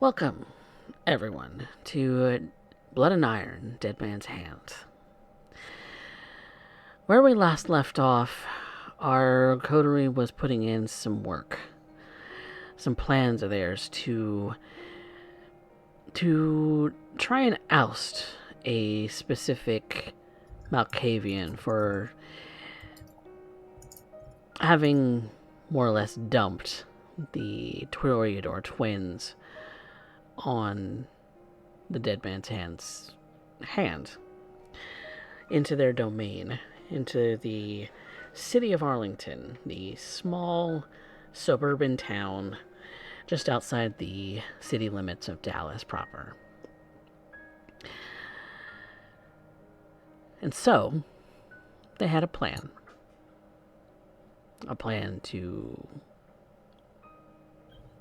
Welcome, everyone, to Blood and Iron, Dead Man's Hand. Where we last left off, our coterie was putting in some work. Some plans of theirs to try and oust a specific Malkavian for having more or less dumped the Toreador twins on the Dead Man's hand into their domain, into the city of Arlington, the small suburban town just outside the city limits of Dallas proper. And so, they had a plan to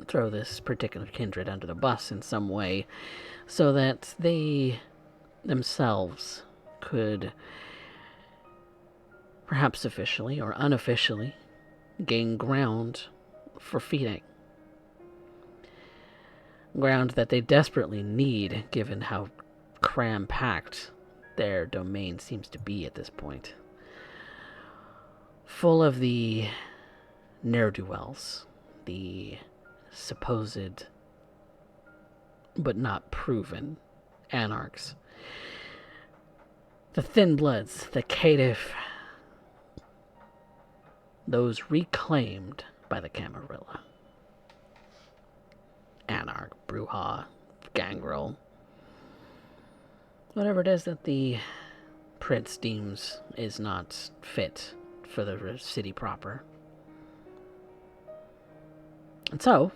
throw this particular kindred under the bus in some way so that they themselves could, perhaps officially or unofficially, gain ground for feeding. Ground that they desperately need, given how cram-packed their domain seems to be at this point. Full of the ne'er-do-wells, the supposed but not proven anarchs, the thin bloods, the caitiff, those reclaimed by the Camarilla. Anarch, Bruja, Gangrel, whatever it is that the prince deems is not fit for the city proper. And so,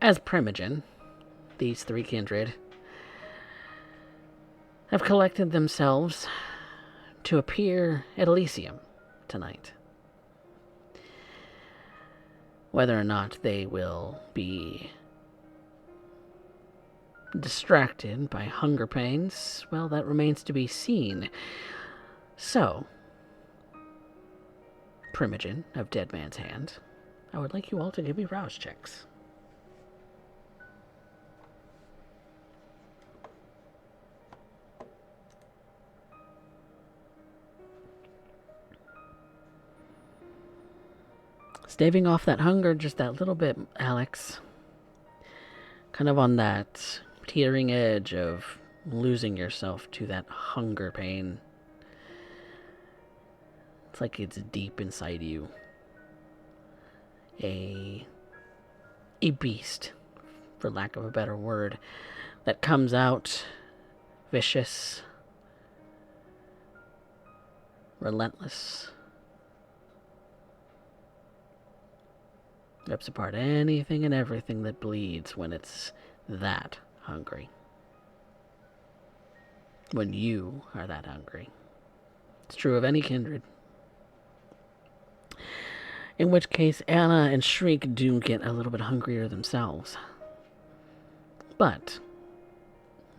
as Primogen, these three kindred have collected themselves to appear at Elysium tonight. Whether or not they will be distracted by hunger pains, well, that remains to be seen. So, Primogen of Dead Man's Hand, I would like you all to give me rouse checks. Staving off that hunger just that little bit, Alex. Kind of on that teetering edge of losing yourself to that hunger pain. It's like it's deep inside you. A beast, for lack of a better word, that comes out vicious, relentless, rips apart anything and everything that bleeds when it's that hungry. When you are that hungry. It's true of any kindred. In which case, Anna and Shriek do get a little bit hungrier themselves. But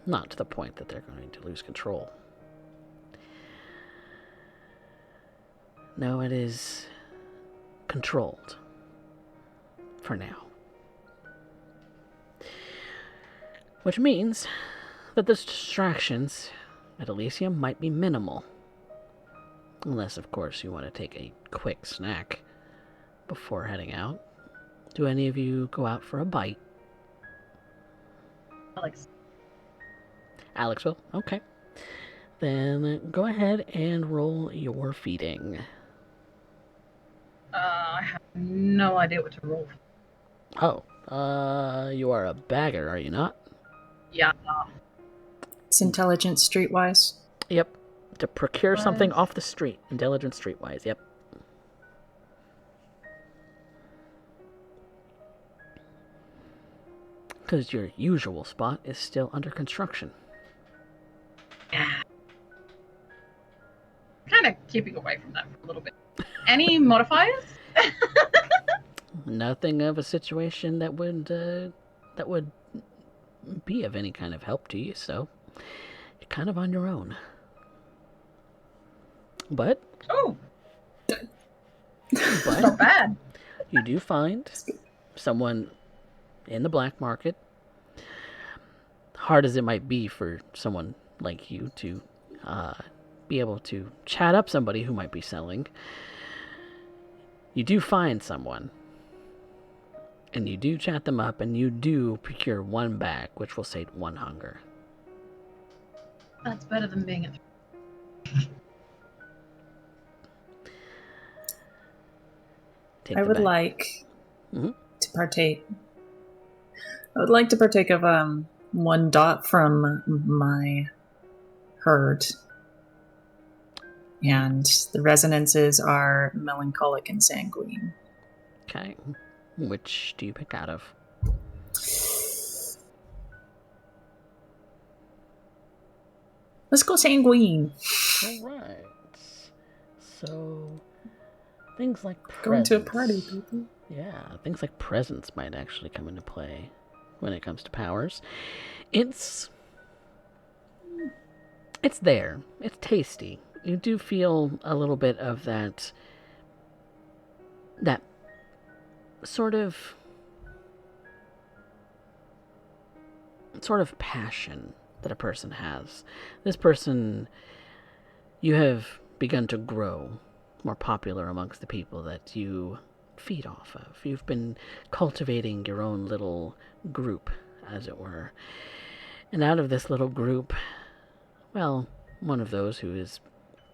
not to the point that they're going to lose control. No, it is controlled. For now. Which means that the distractions at Elysium might be minimal. Unless, of course, you want to take a quick snack before heading out. Do any of you go out for a bite? Alex will? Okay. Then go ahead and roll your feeding. I have no idea what to roll. Oh, you are a bagger, are you not? Yeah. It's intelligence streetwise. Yep. To procure something off the street. Intelligence streetwise, yep. Because your usual spot is still under construction. Yeah. Kind of keeping away from that for a little bit. Any modifiers? Nothing of a situation that would be of any kind of help to you, so you're kind of on your own. But not bad. You do find someone in the black market hard as it might be for someone like you to be able to chat up somebody who might be selling, you do find someone. And you do chat them up, and you do procure 1 bag, which will sate 1 hunger. That's better than being at. Take I the would bag. like Mhm. to partake. I would like to partake of 1 dot from my herd. And the resonances are melancholic and sanguine. Okay. Which do you pick out of? Let's go sanguine. Alright. So, things like Going to a presents. party, people. Yeah, things like presents might actually come into play when it comes to powers. It's there. It's tasty. You do feel a little bit of that sort of passion that a person has. This person, you have begun to grow more popular amongst the people that you feed off of. You've been cultivating your own little group, as it were. And out of this little group, well, one of those who is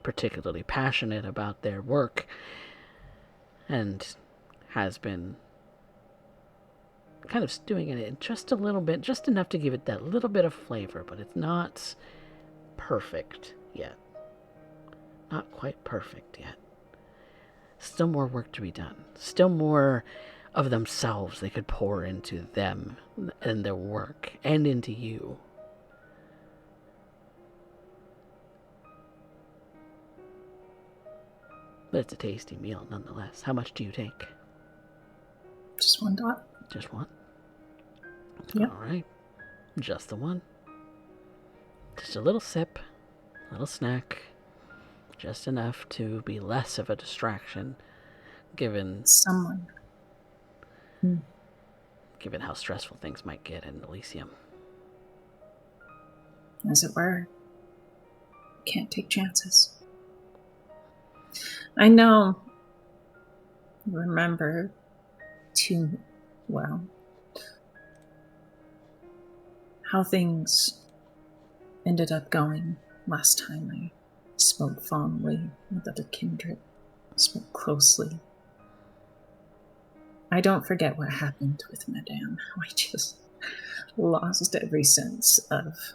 particularly passionate about their work and has been kind of stewing in it just a little bit, just enough to give it that little bit of flavor, but it's not perfect yet. Not quite perfect yet. Still more work to be done. Still more of themselves they could pour into them and their work and into you. But it's a tasty meal nonetheless. How much do you take? Just 1 dot. Just one? Yep. Alright. Just the one. Just a little sip, a little snack. Just enough to be less of a distraction, given Someone. how stressful things might get in Elysium. As it were. Can't take chances. I know. Remember too well how things ended up going last time I spoke fondly with other kindred, spoke closely. I don't forget what happened with Madame. I just lost every sense of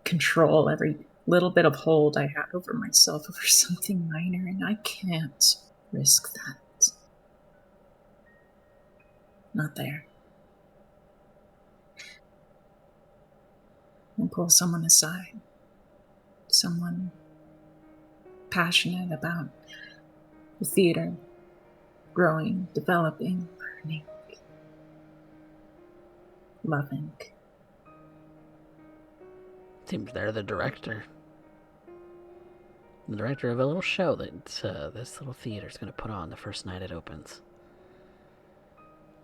control, every little bit of hold I had over myself over something minor, and I can't risk that. Not there. And pull someone aside. Someone passionate about the theater, growing, developing, learning, loving. Seems they're the director. The director of a little show that this little theater's going to put on the first night it opens.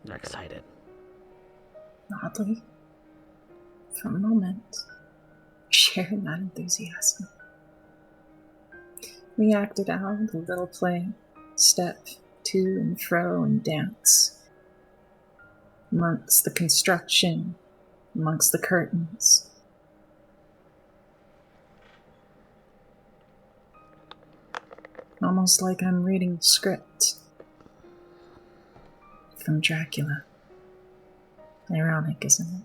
They're excited. Oddly, for a moment, share that enthusiasm. We acted out a little play, step to and fro and dance. Amongst the construction, amongst the curtains. Almost like I'm reading the script from Dracula. Ironic, isn't it?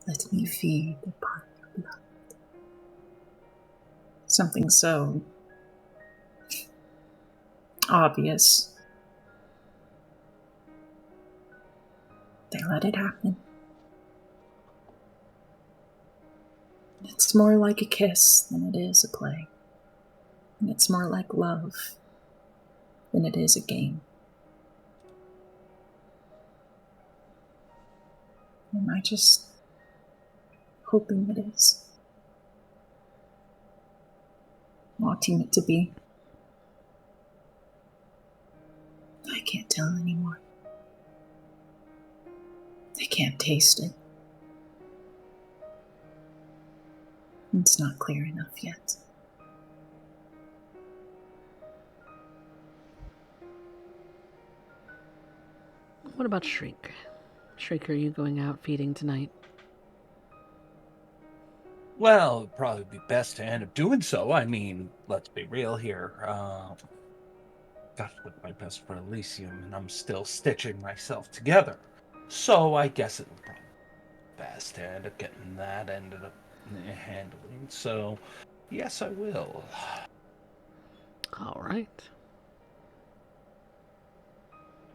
Let me feed upon your blood. Something so obvious. They let it happen. It's more like a kiss than it is a play. And it's more like love than it is a game. Am I just hoping it is? Wanting it to be? I can't tell anymore. They can't taste it. It's not clear enough yet. What about Shriek? Shriek, are you going out feeding tonight? Well, it'd probably be best to end up doing so. I mean, let's be real here. Got to look my best for Elysium, and I'm still stitching myself together. So I guess it would probably be best to end up getting that ended up handling. So, yes, I will. All right.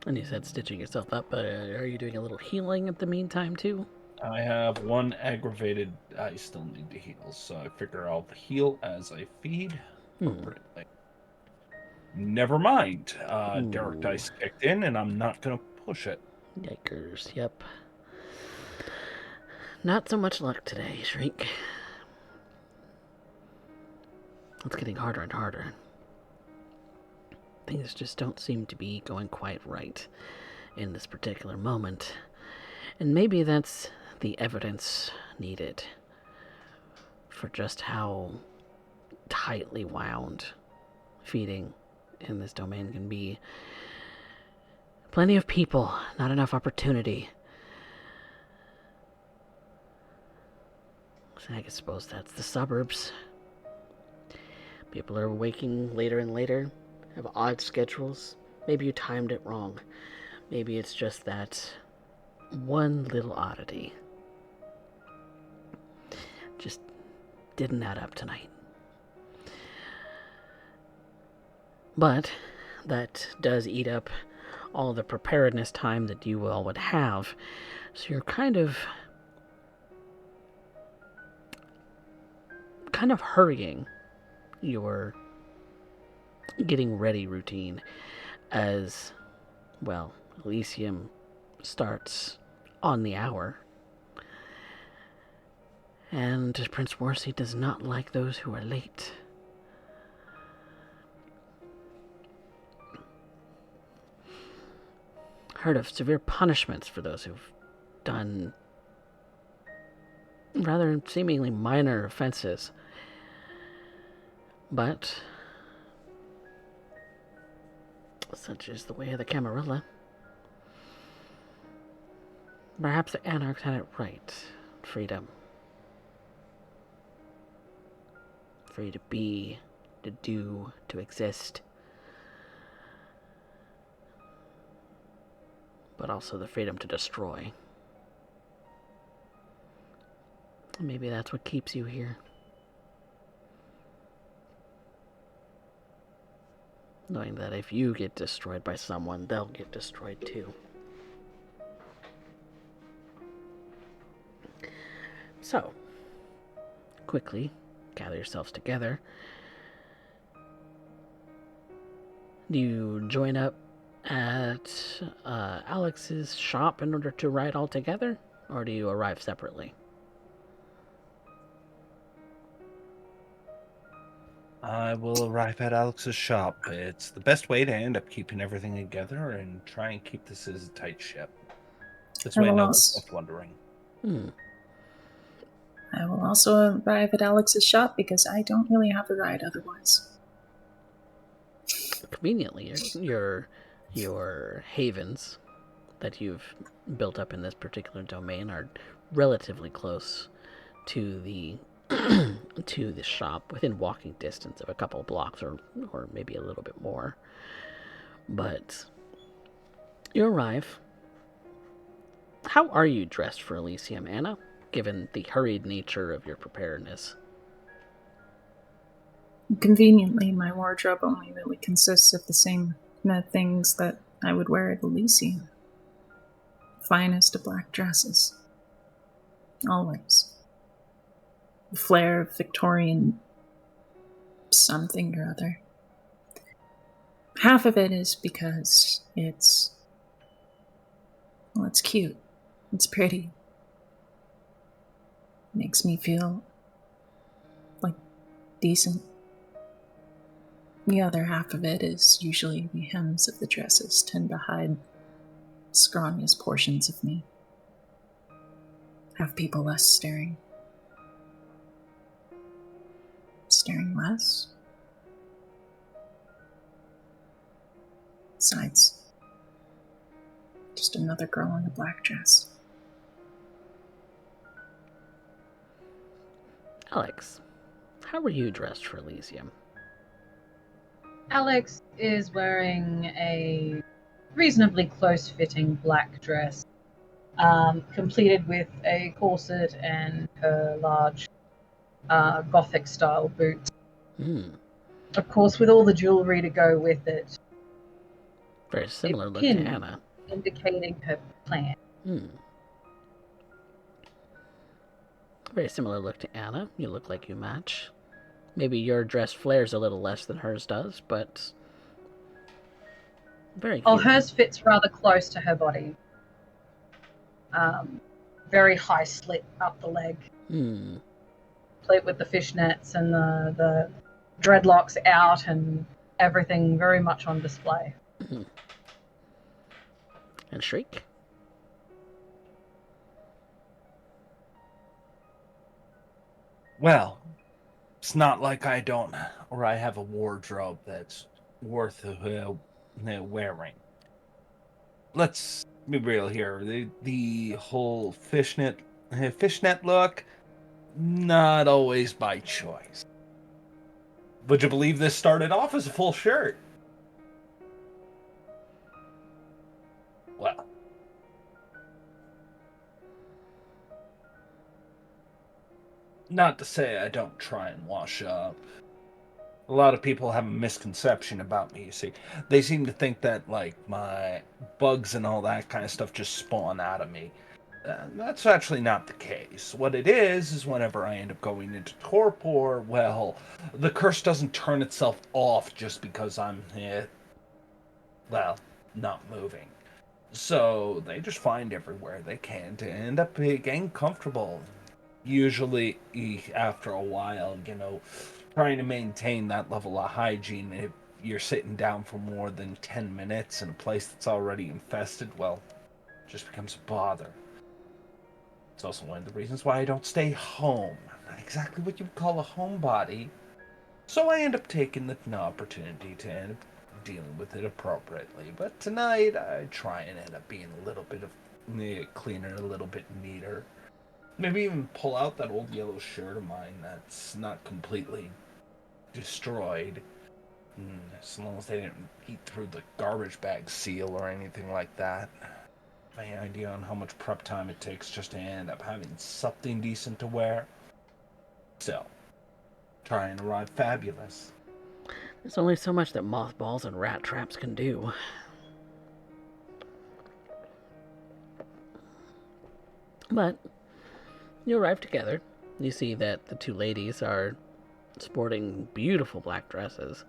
And you said stitching yourself up, but are you doing a little healing at the meantime, too? I have one aggravated I still need to heal, so I figure I'll heal as I feed appropriately. Never mind. Derek Dice kicked in, and I'm not going to push it. Yikers, yep. Not so much luck today, Shriek. It's getting harder and harder. Things just don't seem to be going quite right in this particular moment. And maybe that's the evidence needed for just how tightly wound feeding in this domain can be. Plenty of people, not enough opportunity. So I suppose that's the suburbs. People are waking later and later, have odd schedules. Maybe you timed it wrong. Maybe it's just that one little oddity just didn't add up tonight. But that does eat up all the preparedness time that you all would have. So you're kind of hurrying your getting ready routine as, well, Elysium starts on the hour. And Prince Worsey does not like those who are late. Heard of severe punishments for those who've done rather seemingly minor offenses. But such is the way of the Camarilla. Perhaps the Anarchs had it right. Freedom. Free to be, to do, to exist. But also the freedom to destroy. Maybe that's what keeps you here. Knowing that if you get destroyed by someone, they'll get destroyed too. So, quickly gather yourselves together. Do you join up at Alex's shop in order to ride all together? Or do you arrive separately? I will arrive at Alex's shop. It's the best way to end up keeping everything together and try and keep this as a tight ship. This way no one's left wondering. I will also arrive at Alex's shop because I don't really have a ride otherwise. Conveniently, your havens that you've built up in this particular domain are relatively close to the to the shop, within walking distance of a couple of blocks or maybe a little bit more. But you arrive. How are you dressed for Elysium, Anna, given the hurried nature of your preparedness? Conveniently, my wardrobe only really consists of the same things that I would wear at Elysium. Finest of black dresses. Always. The flair of Victorian something or other. Half of it is because it's cute. It's pretty. Makes me feel like decent. The other half of it is usually the hems of the dresses tend to hide the scrawniest portions of me. have people less staring. Staring less? Besides, just another girl in a black dress. Alex, how were you dressed for Elysium? Alex is wearing a reasonably close-fitting black dress, completed with a corset and her large Gothic-style boots. Of course, with all the jewelry to go with it. Very similar A look to pin Anna. indicating her plan. Very similar look to Anna. You look like you match. Maybe your dress flares a little less than hers does, but very cute. Oh, hers fits rather close to her body. Very high slit up the leg. Plate with the fishnets and the dreadlocks out and everything very much on display. And Shriek? Well, it's not like I have a wardrobe that's worth wearing. Let's be real here. The whole fishnet look, not always by choice. Would you believe this started off as a full shirt? Well, not to say I don't try and wash up. A lot of people have a misconception about me, you see. They seem to think that, like, my bugs and all that kind of stuff just spawn out of me. That's actually not the case. What it is whenever I end up going into torpor, well, the curse doesn't turn itself off just because I'm, not moving. So they just find everywhere they can to end up getting comfortable. Usually, after a while, trying to maintain that level of hygiene, if you're sitting down for more than 10 minutes in a place that's already infested, well, it just becomes a bother. It's also one of the reasons why I don't stay home. Not exactly what you would call a homebody. So I end up taking the opportunity to end up dealing with it appropriately. But tonight, I try and end up being a little bit of cleaner, a little bit neater. Maybe even pull out that old yellow shirt of mine that's not completely destroyed. As long as they didn't eat through the garbage bag seal or anything like that. Any idea on how much prep time it takes just to end up having something decent to wear? Still, try and arrive fabulous. There's only so much that mothballs and rat traps can do. But you arrive together. You see that the two ladies are sporting beautiful black dresses.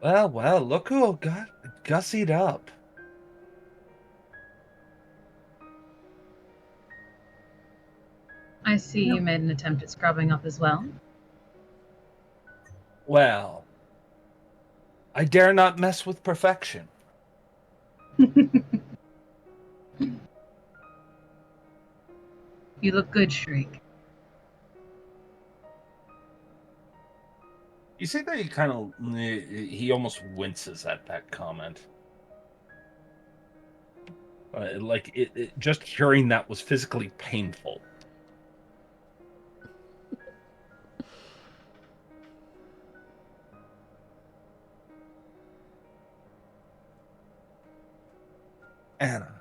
Well, look who got gussied up. I see you made an attempt at scrubbing up as well. Well, I dare not mess with perfection. You look good, Shriek. You see that he almost winces at that comment. Just hearing that was physically painful. Anna,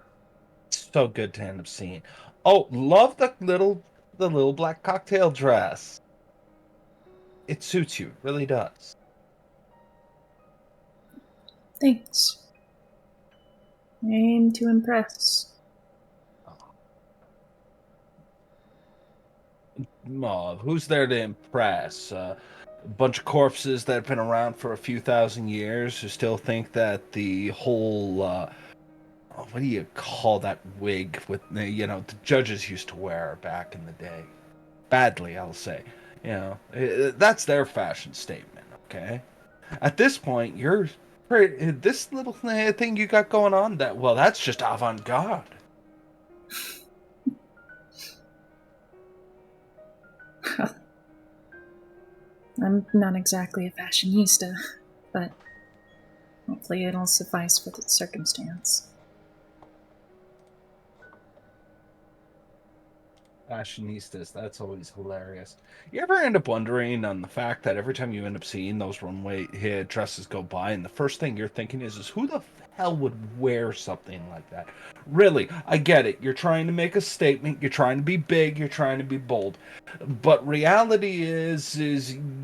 it's so good to end up seeing. Oh, love the little black cocktail dress. It suits you, really does. Thanks. I aim to impress. Oh, who's there to impress? A bunch of corpses that have been around for a few thousand years who still think that the whole what do you call that wig with the judges used to wear back in the day? Badly, I'll say. That's their fashion statement, okay? At this point, this little thing you got going on, that's just avant-garde. I'm not exactly a fashionista, but hopefully it'll suffice for the circumstance. Fashionistas, that's always hilarious. You ever end up wondering on the fact that every time you end up seeing those runway dresses go by, and the first thing you're thinking is who the hell would wear something like that? Really, I get it. You're trying to make a statement. You're trying to be big. You're trying to be bold. But reality is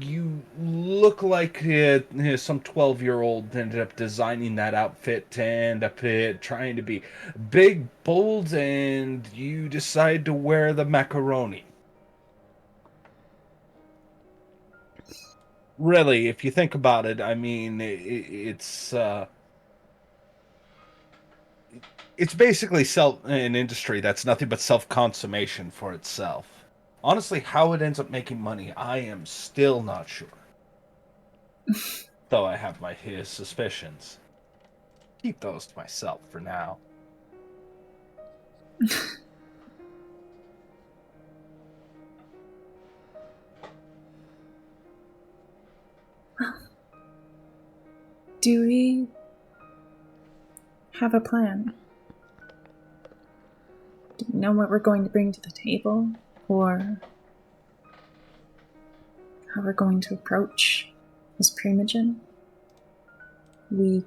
you look like some 12-year-old ended up designing that outfit to end up trying to be big, bold, and you decide to wear the macaroni. Really, if you think about it, I mean, it's basically an industry that's nothing but self-consummation for itself. Honestly, how it ends up making money, I am still not sure. Though I have my suspicions. Keep those to myself for now. Do we have a plan? Do we know what we're going to bring to the table? Or how we're going to approach this primogen? We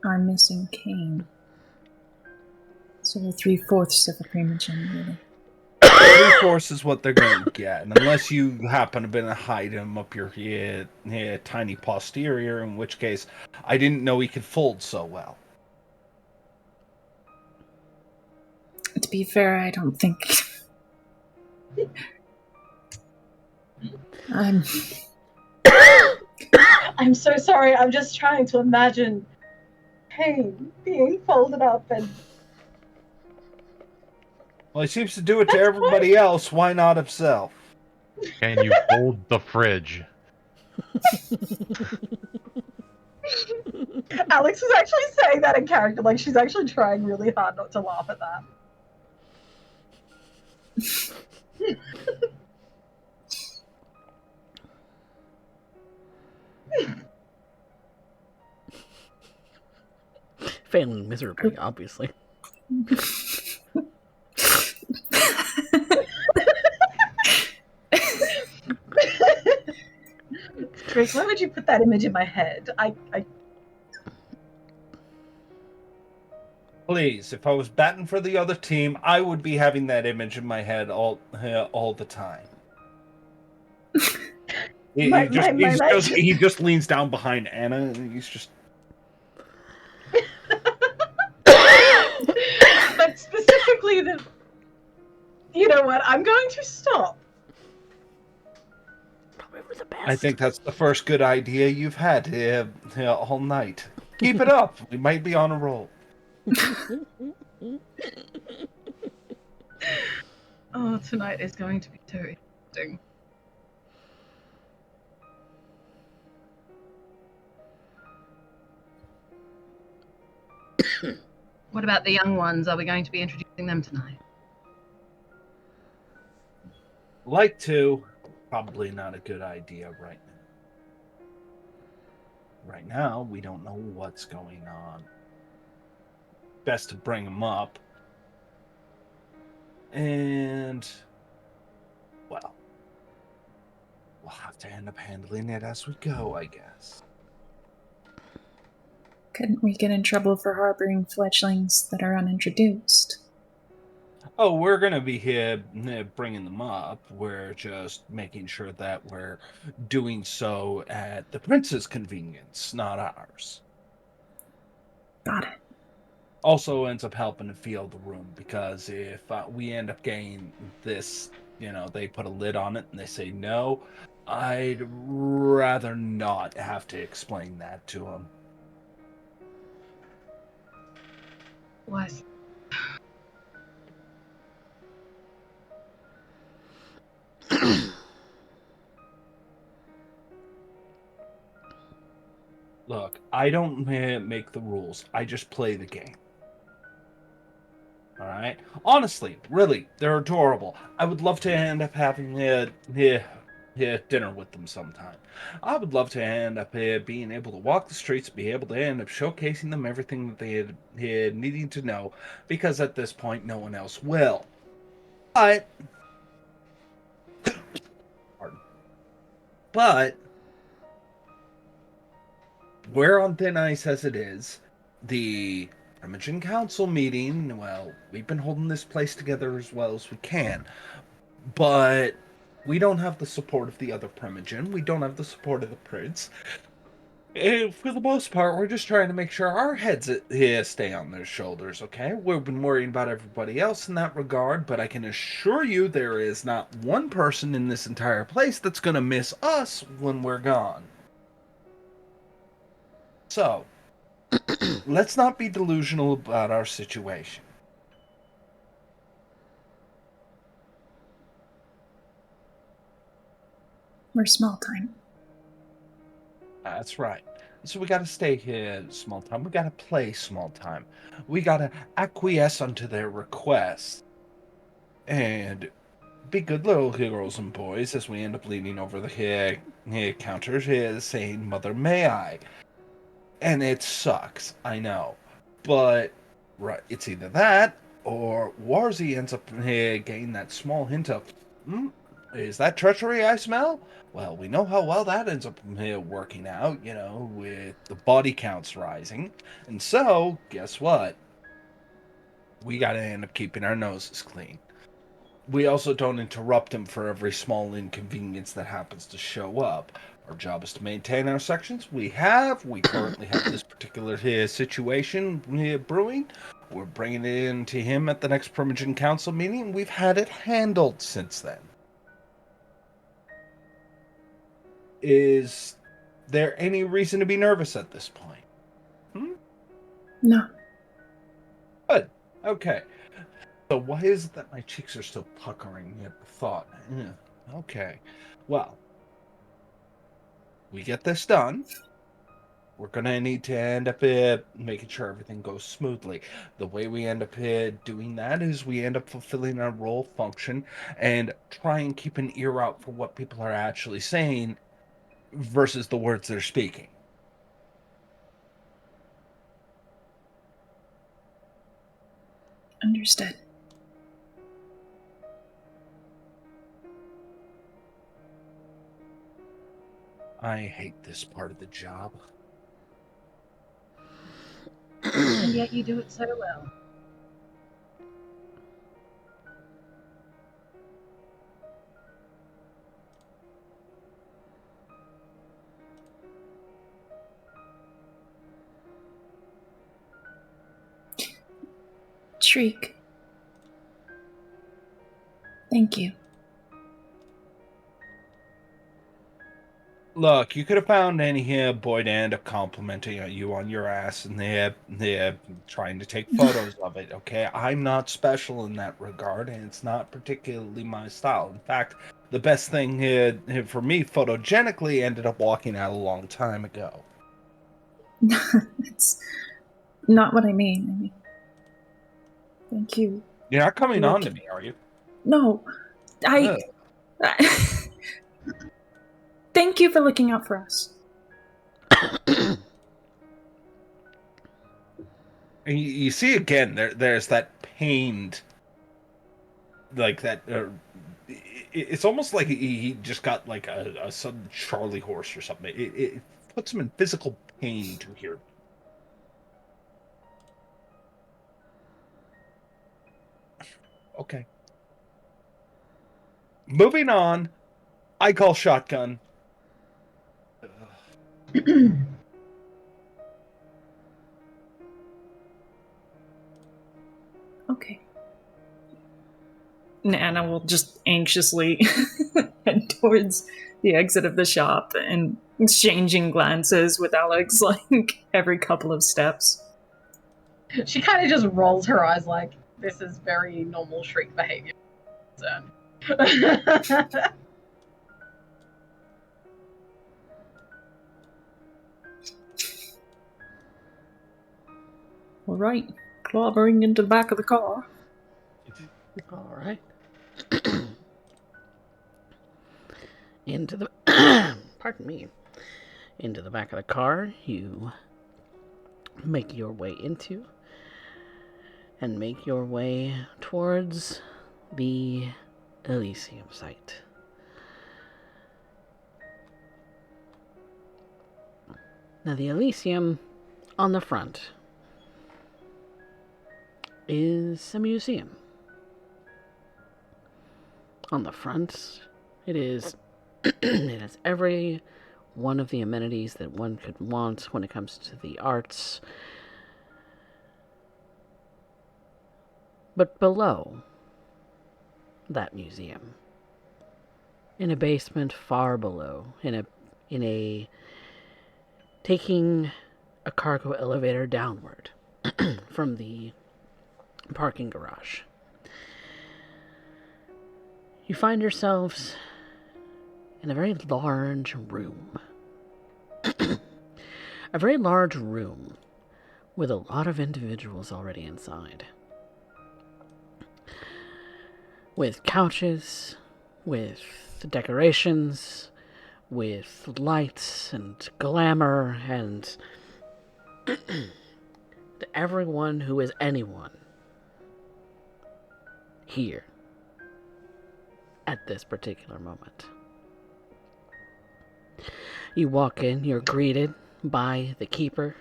are missing Cain. So we're 3/4 of a primogen, really. 3/4 is what they're going to get, and unless you happen to hide him up your tiny posterior, in which case I didn't know he could fold so well. To be fair, I don't think I'm so sorry. I'm just trying to imagine Cain being folded up and. Well, he seems to do it to everybody else. Why not himself? Can you hold the fridge? Alex is actually saying that in character. Like, she's actually trying really hard not to laugh at that. Failing miserably, obviously. Drake, why would you put that image in my head? I Please, if I was batting for the other team, I would be having that image in my head all the time. He just leans down behind Anna, and he's just. But specifically, you know what? I'm going to stop. Probably for the best. I think that's the first good idea you've had all night. Keep it up. We might be on a roll. Oh, tonight is going to be so interesting. What about the young ones? Are we going to be introducing them tonight? Like to. Probably not a good idea right now. Right now, we don't know what's going on. Best to bring them up. And, well, we'll have to end up handling it as we go, I guess. Couldn't we get in trouble for harboring fledglings that are unintroduced? Oh, we're going to be here bringing them up. We're just making sure that we're doing so at the prince's convenience, not ours. Got it. Also ends up helping to feel the room, because if we end up getting this, they put a lid on it and they say no, I'd rather not have to explain that to them. Was Look, I don't make the rules. I just play the game. All right. Honestly, really, they're adorable. I would love to end up having dinner with them sometime. I would love to end up being able to walk the streets, be able to end up showcasing them everything that they had needing to know, because at this point, no one else will. But, pardon, but we're on thin ice as it is. The Primogen Council meeting, well, we've been holding this place together as well as we can. But we don't have the support of the other Primogen. We don't have the support of the Prince. And for the most part, we're just trying to make sure our heads stay on their shoulders, okay? We've been worrying about everybody else in that regard, but I can assure you there is not one person in this entire place that's going to miss us when we're gone. So, let's not be delusional about our situation. We're small time. That's right. So we gotta stay here small time. We gotta play small time. We gotta acquiesce unto their requests. And be good little girls and boys as we end up leaning over the here counters here saying, Mother, may I? And it sucks, I know. But right, it's either that or Warzy ends up getting that small hint of, is that treachery I smell? Well, we know how well that ends up working out, with the body counts rising. And so, guess what? We gotta end up keeping our noses clean. We also don't interrupt him for every small inconvenience that happens to show up. Our job is to maintain our sections. We currently have this particular situation brewing. We're bringing it in to him at the next Primogen Council meeting. We've had it handled since then. Is there any reason to be nervous at this point? No. Good. Okay. So why is it that my cheeks are still puckering at the thought? Okay. Well, we get this done. We're going to need to end up making sure everything goes smoothly. The way we end up doing that is we end up fulfilling our role function and try and keep an ear out for what people are actually saying versus the words they're speaking. Understood. I hate this part of the job. And yet you do it so well. Shriek. Thank you. Look, you could have found any boy to end up complimenting you on your ass, and they're trying to take photos of it. Okay, I'm not special in that regard, and it's not particularly my style. In fact, the best thing for me, photogenically, ended up walking out a long time ago. It's not what I mean. Thank you. You're not coming on to me, are you? No, Ugh. Thank you for looking out for us. And you see again, there's that pained, like that. It's almost like he just got like a sudden Charlie horse or something. It puts him in physical pain to hear. Okay. Moving on. I call shotgun. Okay. Nana will just anxiously head towards the exit of the shop and exchanging glances with Alex like every couple of steps. She kind of just rolls her eyes like, this is very normal Shriek behavior. All right. Clobbering into the back of the car. All right. Into the pardon me. Into the back of the car, you make your way into and make your way towards the Elysium site. Now, the Elysium on the front is a museum. On the front, it is it has every one of the amenities that one could want when it comes to the arts. But below that museum, in a basement far below, in a taking a cargo elevator downward from the parking garage, you find yourselves in a very large room. A very large room with a lot of individuals already inside. With couches, with decorations, with lights and glamour, and everyone who is anyone here at this particular moment. You walk in, you're greeted by the keeper,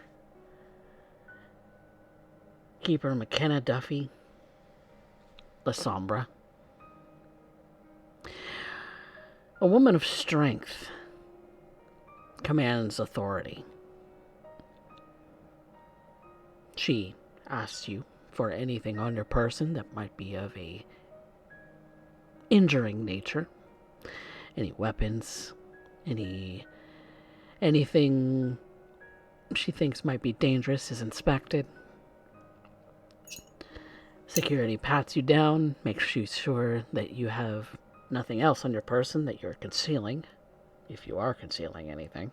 Keeper McKenna Duffy La Sombra. A woman of strength commands authority. She asks you for anything on your person that might be of a injuring nature. Any weapons, anything she thinks might be dangerous is inspected. Security pats you down, makes sure that you have nothing else on your person that you're concealing, if you are concealing anything.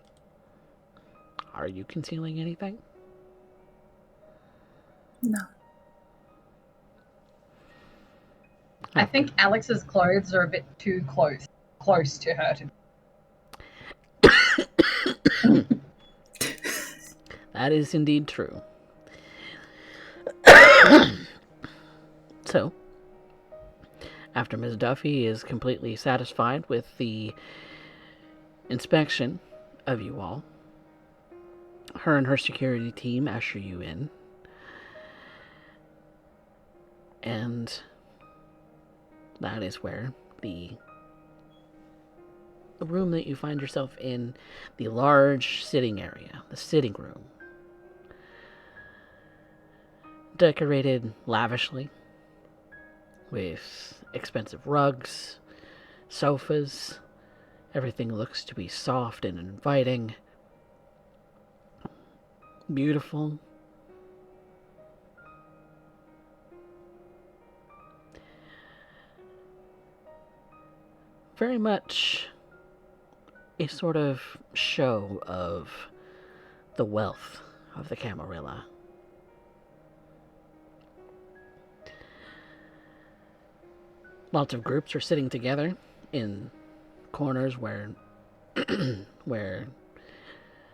Are you concealing anything? No. I think Alex's clothes are a bit too close to her. That is indeed true. So, after Ms. Duffy is completely satisfied with the inspection of you all, her and her security team usher you in. And that is where the room that you find yourself in, the large sitting area, the sitting room, decorated lavishly with expensive rugs, sofas. Everything looks to be soft and inviting, beautiful. Very much a sort of show of the wealth of the Camarilla. Lots of groups are sitting together in corners where where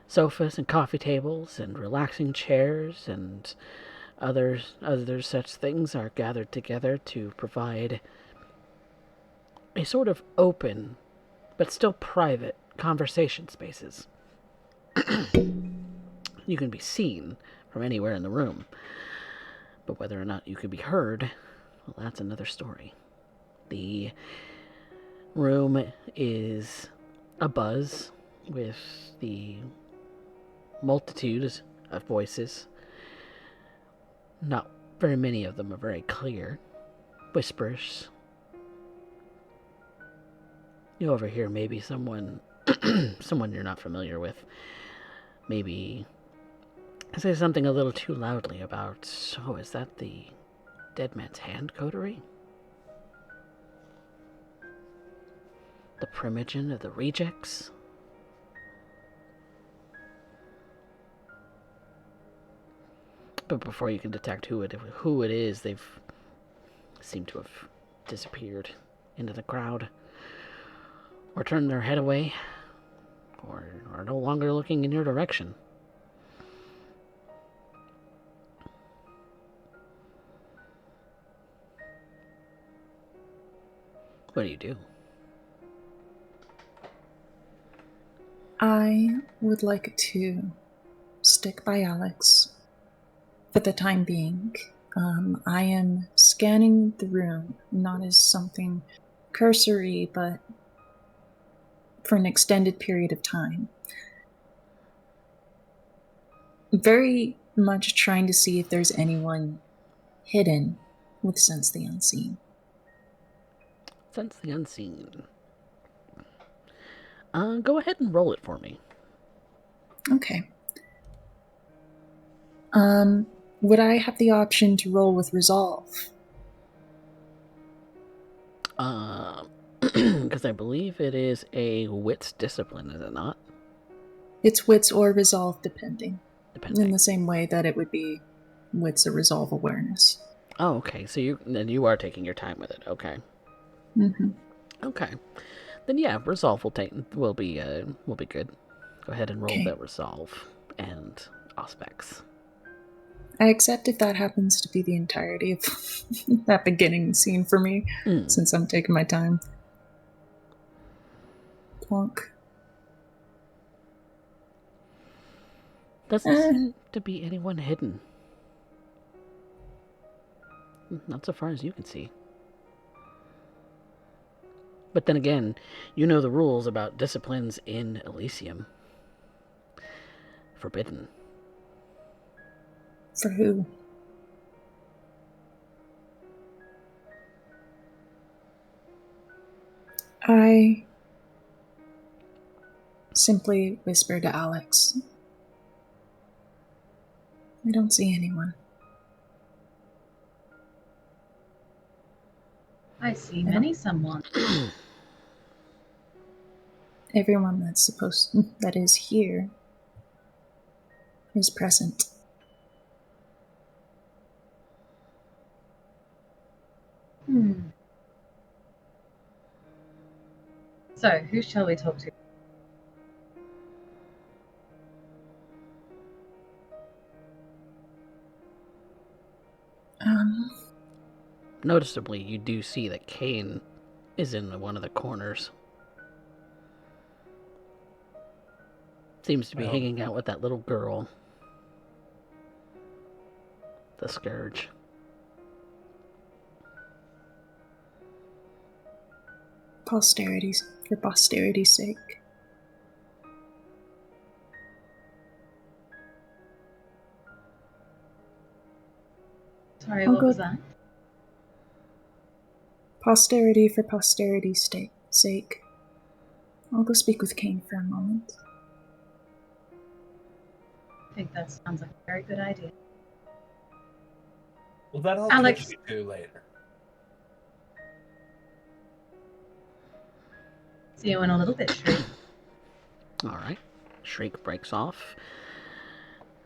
sofas and coffee tables and relaxing chairs and other such things are gathered together to provide a sort of open but still private conversation spaces. You can be seen from anywhere in the room, but whether or not you can be heard, well, that's another story. The room is abuzz with the multitudes of voices. Not very many of them are very clear. Whispers. You overhear maybe someone you're not familiar with maybe say something a little too loudly about, oh, is that the dead man's hand coterie? The primogen of the rejects? But before you can detect who it is, they've seemed to have disappeared into the crowd, or turned their head away, or are no longer looking in your direction. What do you do? I would like to stick by Alex for the time being. I am scanning the room, not as something cursory, but for an extended period of time. Very much trying to see if there's anyone hidden with Sense the Unseen. Sense the Unseen. Go ahead and roll it for me. Okay. Would I have the option to roll with Resolve? Because I believe it is a wits discipline, is it not? It's Wits or Resolve, depending. Depending. In the same way that it would be Wits or Resolve Awareness. Oh, okay. So you are taking your time with it. Okay. Mm-hmm. Okay. Then yeah, resolve will be good. Go ahead and roll Okay. that resolve and aspects. I accept if that happens to be the entirety of that beginning scene for me, since I'm taking my time. Plonk. Doesn't seem to be anyone hidden. Not so far as you can see. But then again, you know the rules about disciplines in Elysium. Forbidden. For who? I simply whisper to Alex. I don't see anyone. I see many someone. Everyone that is here is present. So, who shall we talk to? Noticeably, you do see that Kane is in one of the corners. Seems to be hanging out with that little girl. The Scourge. For posterity's sake. Sorry, what was that? Posterity for posterity's sake. I'll go speak with Kane for a moment. I think that sounds like a very good idea. Well, that'll Alex. catch you later. See you in a little bit, Shriek. Alright. Shriek breaks off.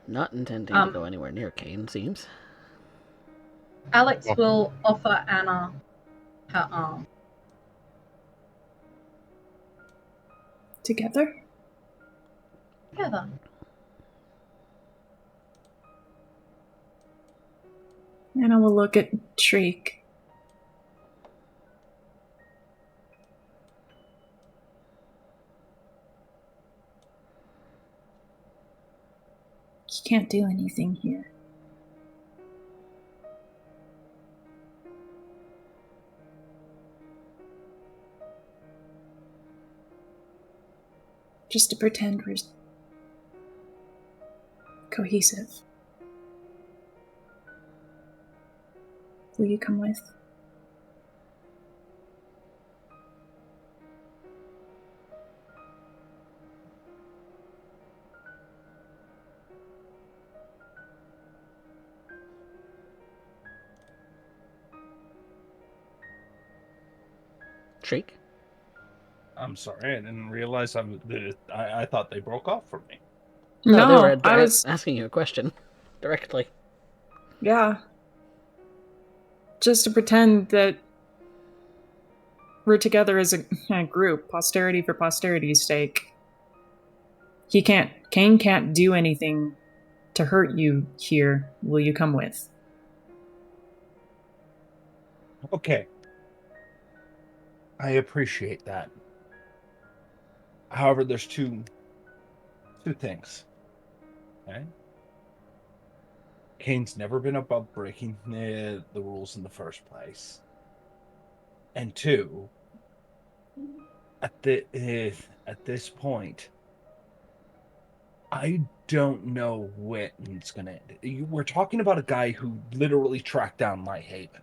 Not intending to go anywhere near Kane, seems. Alex will offer Anna her arm. Together? Together. And I will look at Shriek. He can't do anything here. Just to pretend we're cohesive. Will you come with? Shriek? I'm sorry, I didn't realize I thought they broke off from me. No, they No, were I was asking you a question directly. Yeah. Just to pretend that we're together as a group, posterity for posterity's sake. Kane can't do anything to hurt you here. Will you come with? Okay. I appreciate that. However, there's two things. Okay. Kane's never been above breaking the rules in the first place. And two, at this point, I don't know when it's gonna end. We're talking about a guy who literally tracked down my Haven.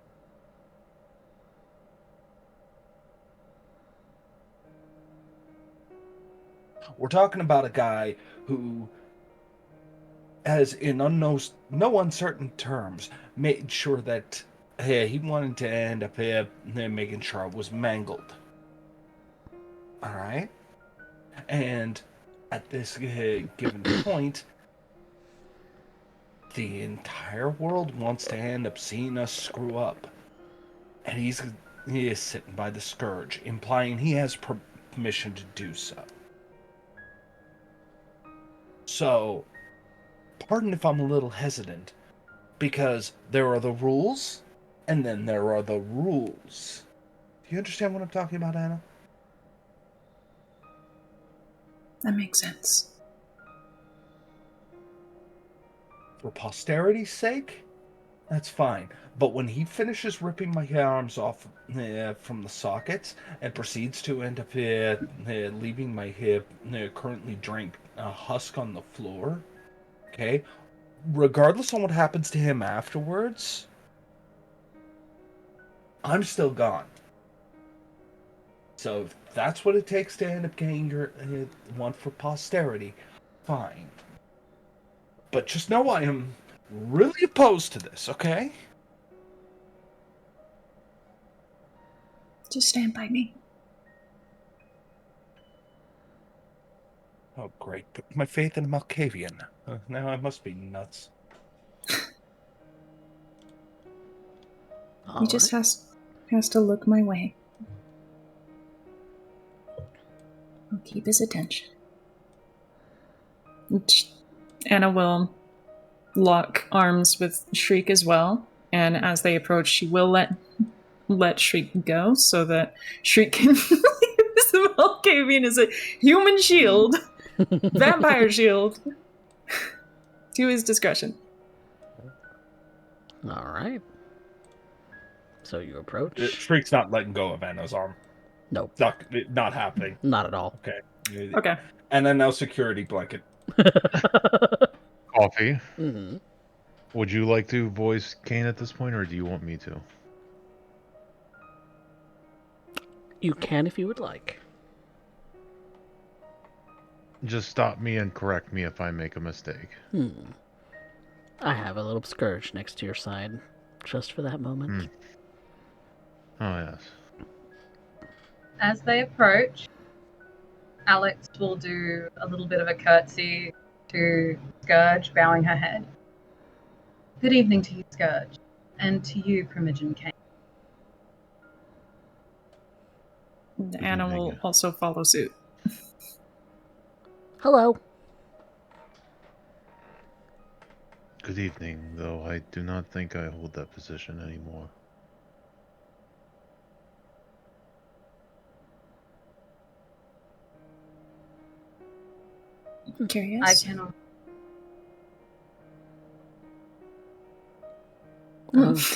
We're talking about a guy who has, in no uncertain terms, made sure that he wanted to end up making sure it was mangled. All right? And at this given point, the entire world wants to end up seeing us screw up. And he is sitting by the scourge, implying he has permission to do so. So, pardon if I'm a little hesitant, because there are the rules, and then there are the rules. Do you understand what I'm talking about, Anna? That makes sense. For posterity's sake, that's fine. But when he finishes ripping my arms off from the sockets and proceeds to end up leaving my hip currently drank husk on the floor, okay, regardless on what happens to him afterwards, I'm still gone. So if that's what it takes to end up getting your one for posterity, fine. But just know I am really opposed to this, okay? Just stand by me. Oh, great. Put my faith in a Malkavian. Now I must be nuts. He just has to look my way. I'll keep his attention. Anna will lock arms with Shriek as well, and as they approach, she will let Shriek go so that Shriek can use the Malkavian as a human shield, vampire shield, to his discretion. All right. So you approach. Shriek's not letting go of Anna's arm. Nope. Not happening. Not at all. Okay. Okay. And then now security blanket. Coffee. Mm-hmm. Would you like to voice Kane at this point, or do you want me to? You can if you would like. Just stop me and correct me if I make a mistake. I have a little scourge next to your side, just for that moment. Oh, yes. As they approach, Alex will do a little bit of a curtsy to Scourge, bowing her head. Good evening to you, Scourge, and to you, Primogen Kane. Anna will also follow suit. Hello. Good evening, though I do not think I hold that position anymore. I'm curious. I cannot.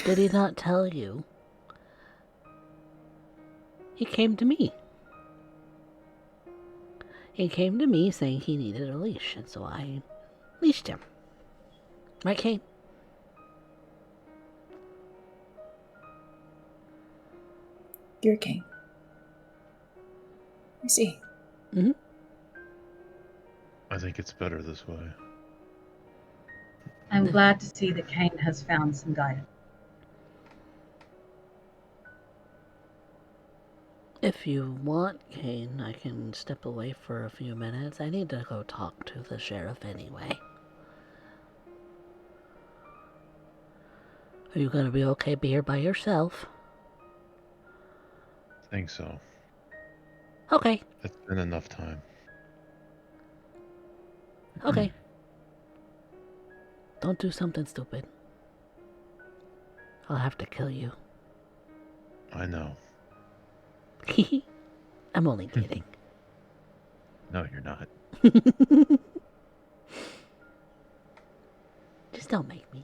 Did he not tell you? He came to me. He came to me saying he needed a leash, and so I leashed him. Right, Kane? You're king. I see. Mm-hmm. I think it's better this way. I'm glad to see that Kane has found some guidance. If you want, Kane, I can step away for a few minutes. I need to go talk to the sheriff anyway. Are you gonna be okay be here by yourself? Think so. Okay. It's been enough time. Okay. Don't do something stupid. I'll have to kill you. I know. I'm only kidding. No, you're not. Just don't make me.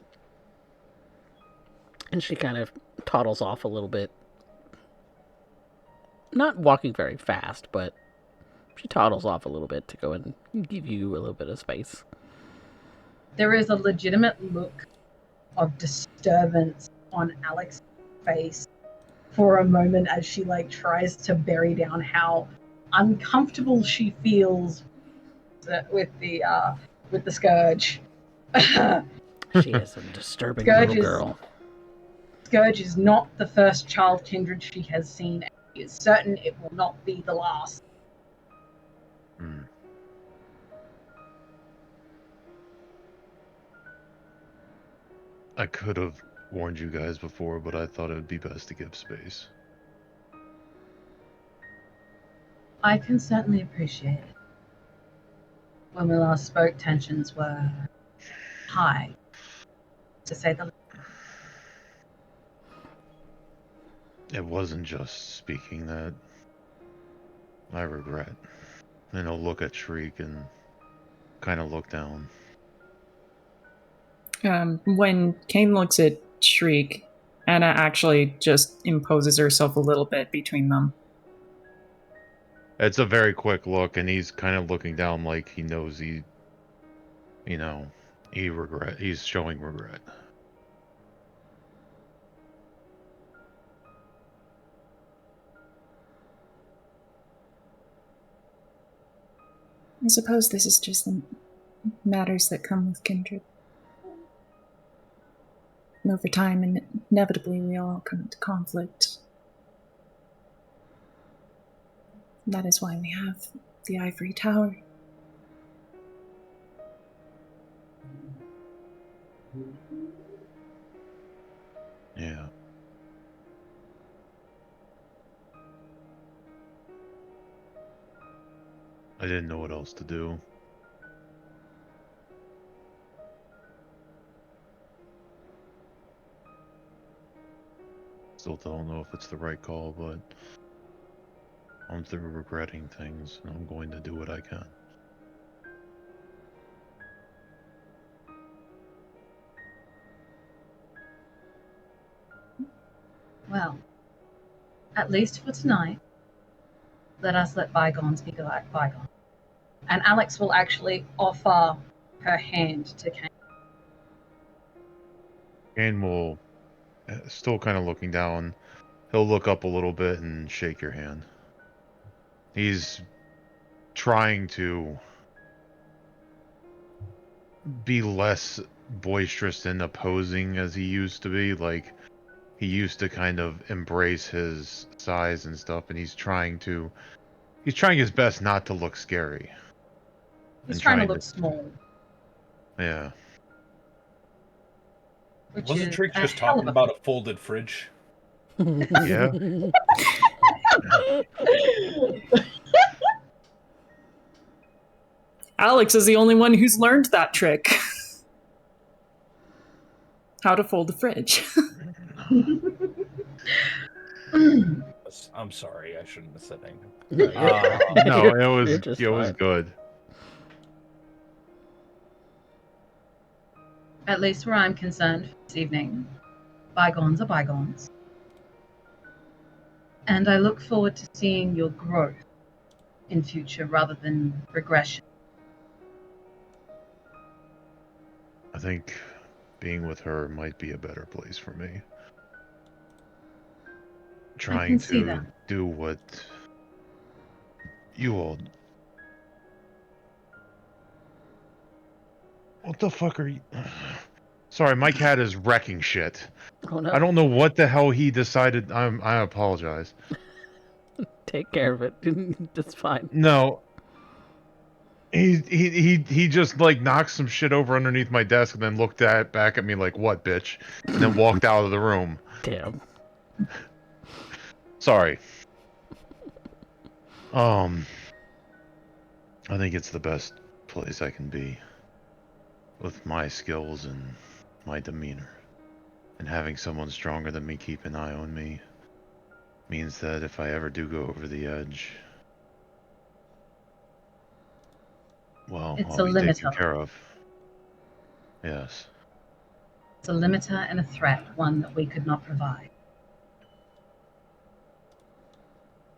And she kind of toddles off a little bit. Not walking very fast, but she toddles off a little bit to go and give you a little bit of space. There is a legitimate look of disturbance on Alex's face for a moment as she tries to bury down how uncomfortable she feels with the scourge. She is a disturbing little girl. Scourge is not the first child kindred she has seen. She is certain it will not be the last. Hmm. I could have warned you guys before, but I thought it would be best to give space. I can certainly appreciate it. When we last spoke, tensions were high, to say the least. It wasn't just speaking that. I regret. And I'll look at Shriek and kind of look down. When Kane looks at Shriek, Anna actually just imposes herself a little bit between them. It's a very quick look, and he's kind of looking down like he knows he's showing regret. I suppose this is just the matters that come with kindred. And over time, inevitably, we all come into conflict. That is why we have the Ivory Tower. Yeah. I didn't know what else to do. Still don't know if it's the right call, but I'm through regretting things, and I'm going to do what I can. Well, at least for tonight, let us let bygones be bygones. And Alex will actually offer her hand to Kane. Kane will, still kind of looking down, he'll look up a little bit and shake your hand. He's trying to be less boisterous and opposing as he used to be. Like, he used to kind of embrace his size and stuff, and he's trying his best not to look scary. He's trying to look small. Yeah. Which Wasn't is Trick a just hell talking of a about a folded fridge? Yeah. Alex is the only one who's learned that trick. How to fold a fridge. I'm sorry, I shouldn't have said anything. No, it just was fine. good. At least where I'm concerned this evening, bygones are bygones. And I look forward to seeing your growth in future rather than regression. I think being with her might be a better place for me. Trying see to that. do what you all. What the fuck are you? Sorry, my cat is wrecking shit. Oh no. I don't know what the hell he decided. I apologize. Take care of it. That's fine. No. He just like knocked some shit over underneath my desk and then looked back at me like, "What, bitch?" and then walked out of the room. Damn. Sorry. I think it's the best place I can be with my skills and my demeanor. And having someone stronger than me keep an eye on me means that if I ever do go over the edge, well, It's I'll a be taken limiter. care of. Yes. It's a limiter and a threat, one that we could not provide.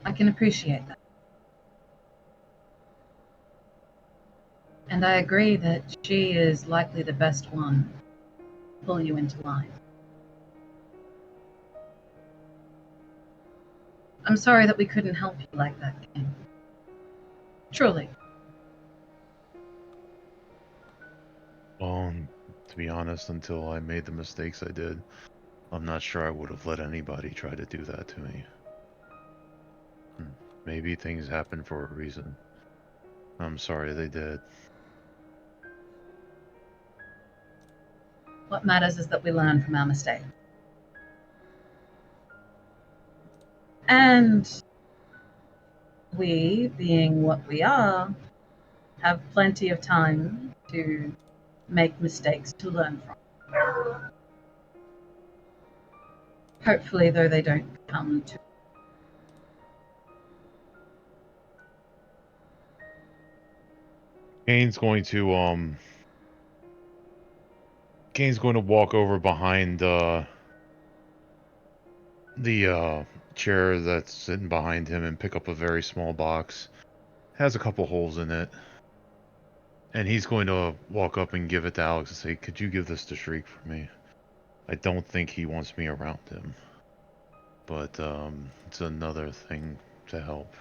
I can appreciate that. And I agree that she is likely the best one to pull you into line. I'm sorry that we couldn't help you like that, King. Truly. Well, to be honest, until I made the mistakes I did, I'm not sure I would have let anybody try to do that to me. Maybe things happen for a reason. I'm sorry they did. What matters is that we learn from our mistakes. And we, being what we are, have plenty of time to make mistakes to learn from. Hopefully, though, they don't come to. Kane's going to walk over behind the chair that's sitting behind him and pick up a very small box. Has a couple holes in it. And he's going to walk up and give it to Alex and say, "Could you give this to Shriek for me? I don't think he wants me around him. But it's another thing to help."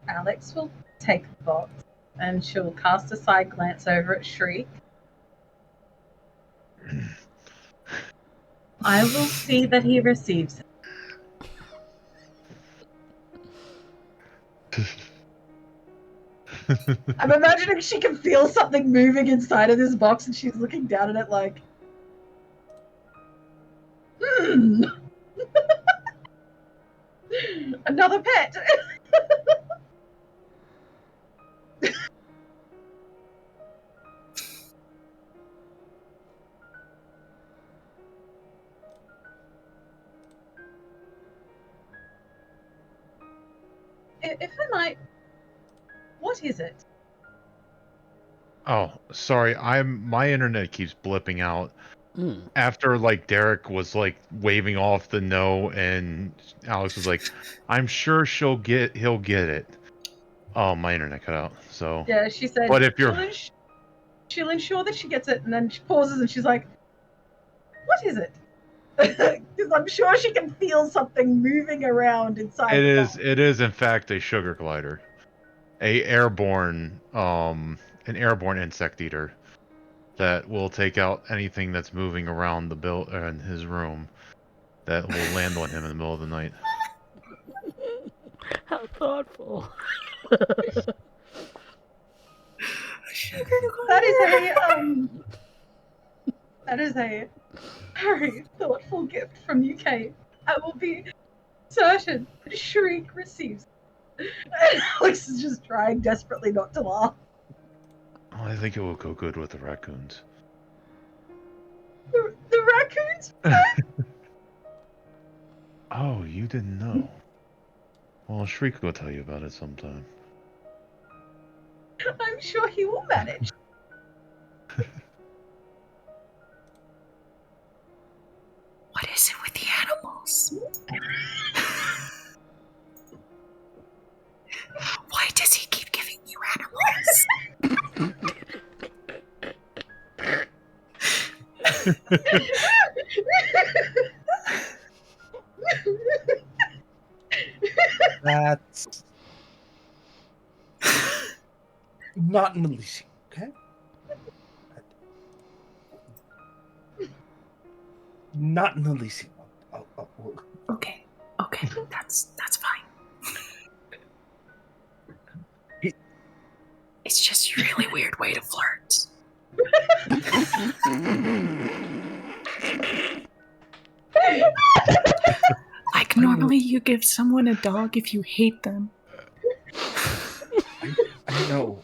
Alex will take the box and she'll cast a side glance over at Shriek. I will see that he receives it. I'm imagining she can feel something moving inside of this box and she's looking down at it like, another pet. If I might, what is it? Oh, sorry. My internet keeps blipping out. Mm. After like Derek was like waving off the no, and Alex was like, "I'm sure he'll get it." Oh, my internet cut out. So, Yeah, she said, but if you're, she'll ensure that she gets it, and then she pauses and she's like, what is it? Because I'm sure she can feel something moving around inside. it is in fact a sugar glider, an airborne insect eater that will take out anything that's moving around the in his room that will land on him in the middle of the night. How thoughtful. That is a very thoughtful gift from UK. I will be certain that Shriek receives it. And Alex is just trying desperately not to laugh. Oh, I think it will go good with the raccoons. The raccoons? Oh, you didn't know? Well, Shriek will tell you about it sometime. I'm sure he will manage. What is it with the animals? Why does he keep giving you animals? That's not in Elysium, okay? Not in Elysium. Okay, that's fine. It's just a really weird way to flirt. Like, normally you give someone a dog if you hate them. I know.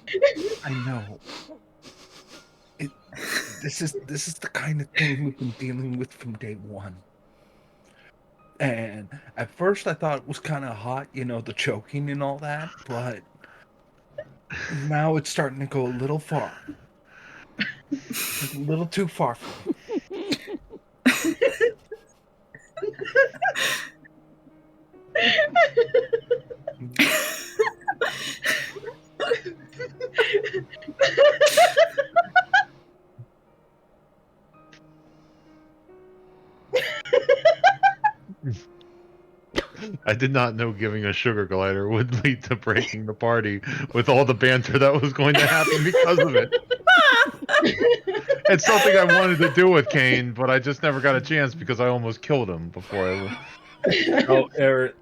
This is the kind of thing we've been dealing with from day one. And at first I thought it was kind of hot, the choking and all that, but now it's starting to go a little far. It's a little too far for me. I did not know giving a sugar glider would lead to breaking the party with all the banter that was going to happen because of it. It's something I wanted to do with Kane, but I just never got a chance because I almost killed him before I... Oh, Eric.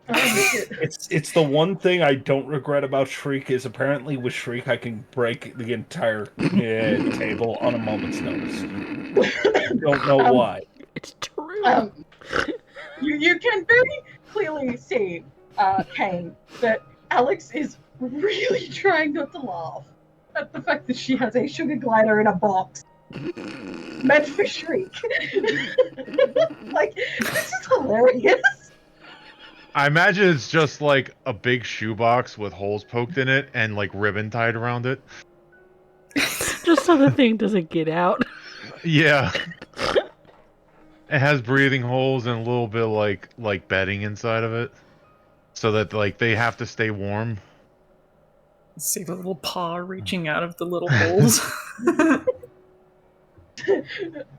It's the one thing I don't regret about Shriek is apparently with Shriek I can break the entire table on a moment's notice. I don't know why. It's true. You can very clearly see, Kane, that Alex is really trying not to laugh at the fact that she has a sugar glider in a box meant for Shriek. Like, this is hilarious. I imagine it's just like a big shoebox with holes poked in it and like ribbon tied around it. Just so the thing doesn't get out. Yeah. It has breathing holes and a little bit like bedding inside of it, so that like they have to stay warm. See the little paw reaching out of the little holes.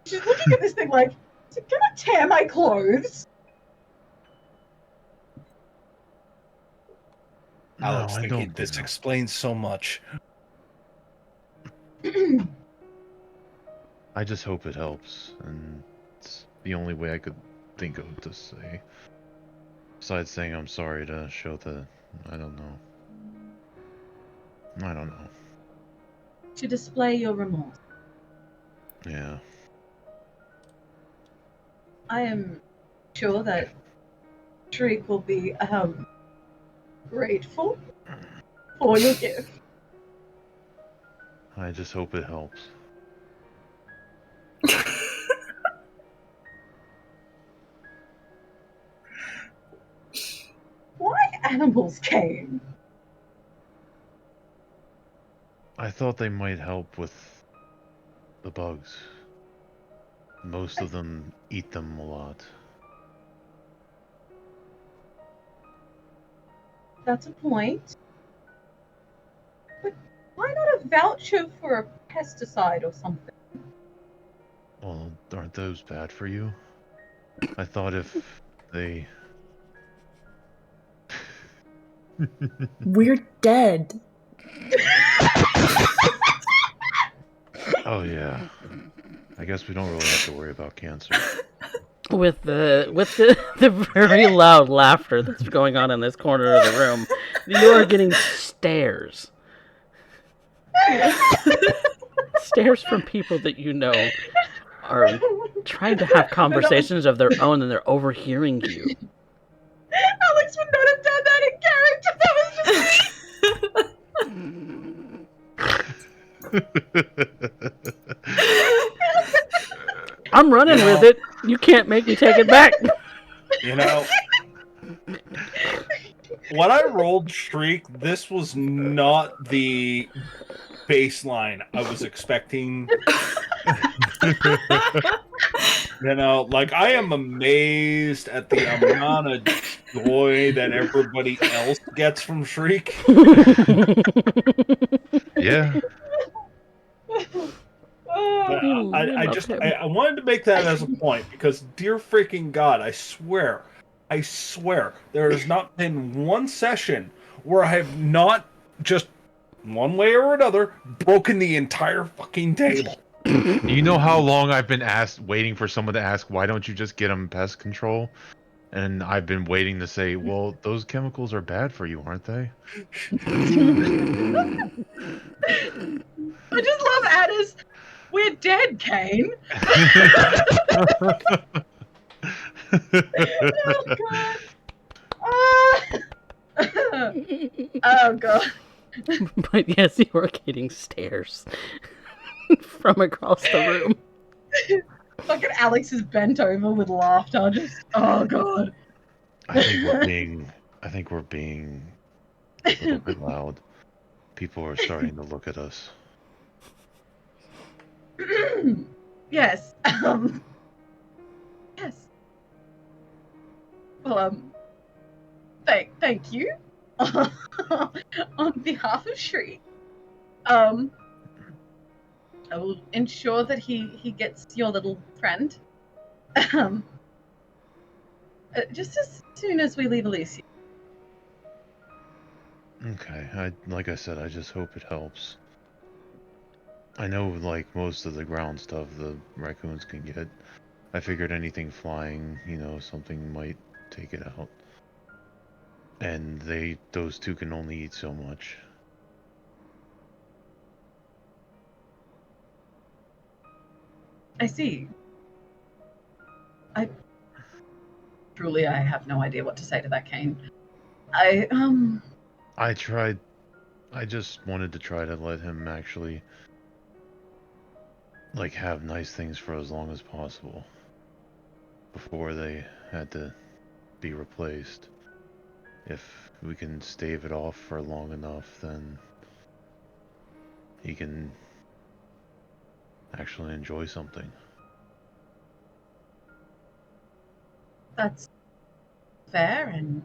She's looking at this thing like, is it gonna tear my clothes? Alex, I don't. This explains so much. I just hope it helps, and it's the only way I could think of to say. Besides saying I'm sorry to show the... I don't know. To display your remorse. Yeah. I am sure that Shriek will be grateful for your gift. I just hope it helps. Why animals, Kane? I thought they might help with the bugs. Most of them eat them a lot. That's a point. But why not a voucher for a pesticide or something? Well, aren't those bad for you? I thought if they... We're dead. Oh yeah. I guess we don't really have to worry about cancer. With the very loud laughter that's going on in this corner of the room, you are getting stares. Stares from people that you know are trying to have conversations of their own and they're overhearing you. Alex would not have done that in character. That was just I'm running with it. You can't make me take it back. When I rolled Shriek, this was not the baseline I was expecting. I am amazed at the amount of joy that everybody else gets from Shriek. Yeah. I wanted to make that as a point because, dear freaking God, I swear, there has not been one session where I have not just one way or another broken the entire fucking table. You know how long I've been waiting for someone to ask, why don't you just get them pest control? And I've been waiting to say, well, those chemicals are bad for you, aren't they? I just love Anna's. We're dead, Kane. Oh god. Oh god. But yes, you are getting stares from across the room. Fucking Alex is bent over with laughter. Just oh god. I think we're being a little bit loud. People are starting to look at us. Yes. Yes. Well, thank you. On behalf of Shri, I will ensure that he gets your little friend. Just as soon as we leave Elysium. Okay, like I said, I just hope it helps. I know, like, most of the ground stuff the raccoons can get. I figured anything flying, something might take it out. And those two can only eat so much. I see. I have no idea what to say to that, Kane. I just wanted to try to let him actually, like, have nice things for as long as possible before they had to be replaced. If we can stave it off for long enough, then he can actually enjoy something. That's fair, and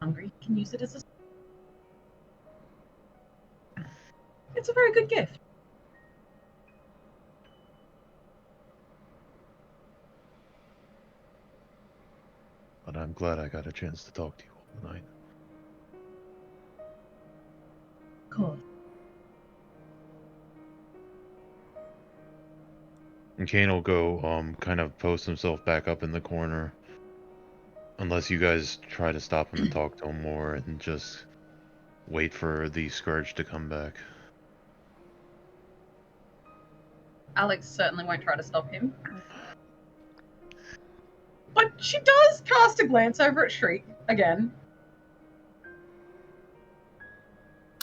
hungry can use it as a. It's a very good gift. But I'm glad I got a chance to talk to you all tonight. Of course. And Kane will go, kind of post himself back up in the corner. Unless you guys try to stop him and talk to him more and just wait for the Scourge to come back. Alex certainly won't try to stop him. But she does cast a glance over at Shriek again.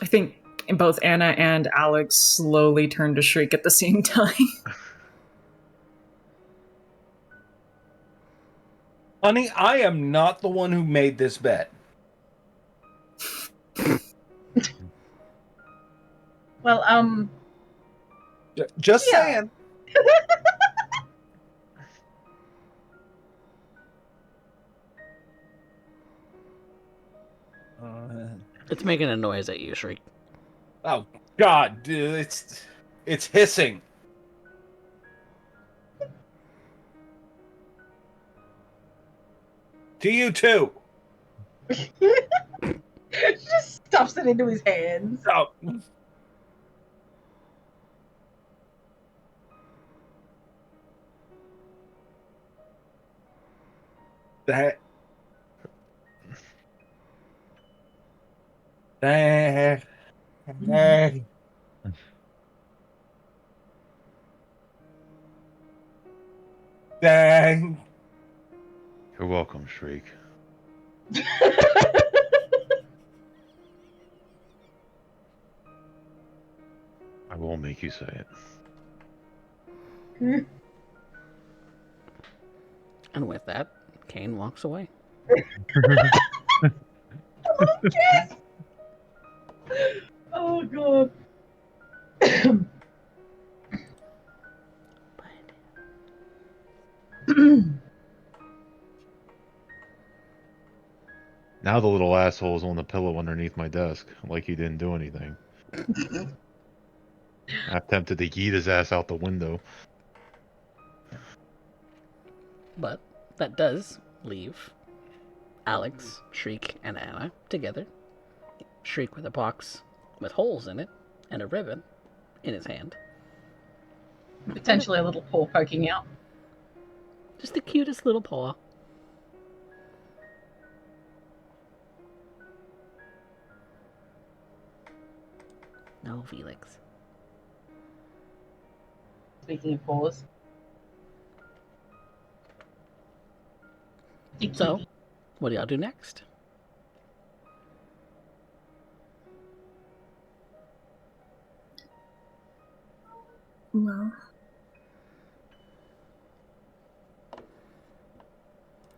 I think both Anna and Alex slowly turn to Shriek at the same time. Honey, I am not the one who made this bet. Well, Just yeah. saying. It's making a noise at you, Shriek. Oh God, dude, it's hissing. To you too. Just stuffs it into his hands. Oh. That. Dang. Dang. You're welcome, Shriek. I won't make you say it. And with that, Kane walks away. Oh god. Now the little asshole's on the pillow underneath my desk, like he didn't do anything. I'm tempted to yeet his ass out the window. But that does leave Alex, Shriek, and Anna together. Shriek with a box with holes in it and a ribbon in his hand. Potentially a little paw poking out. Just the cutest little paw. Oh, Felix. Speaking of paws. So, what do y'all do next? Well,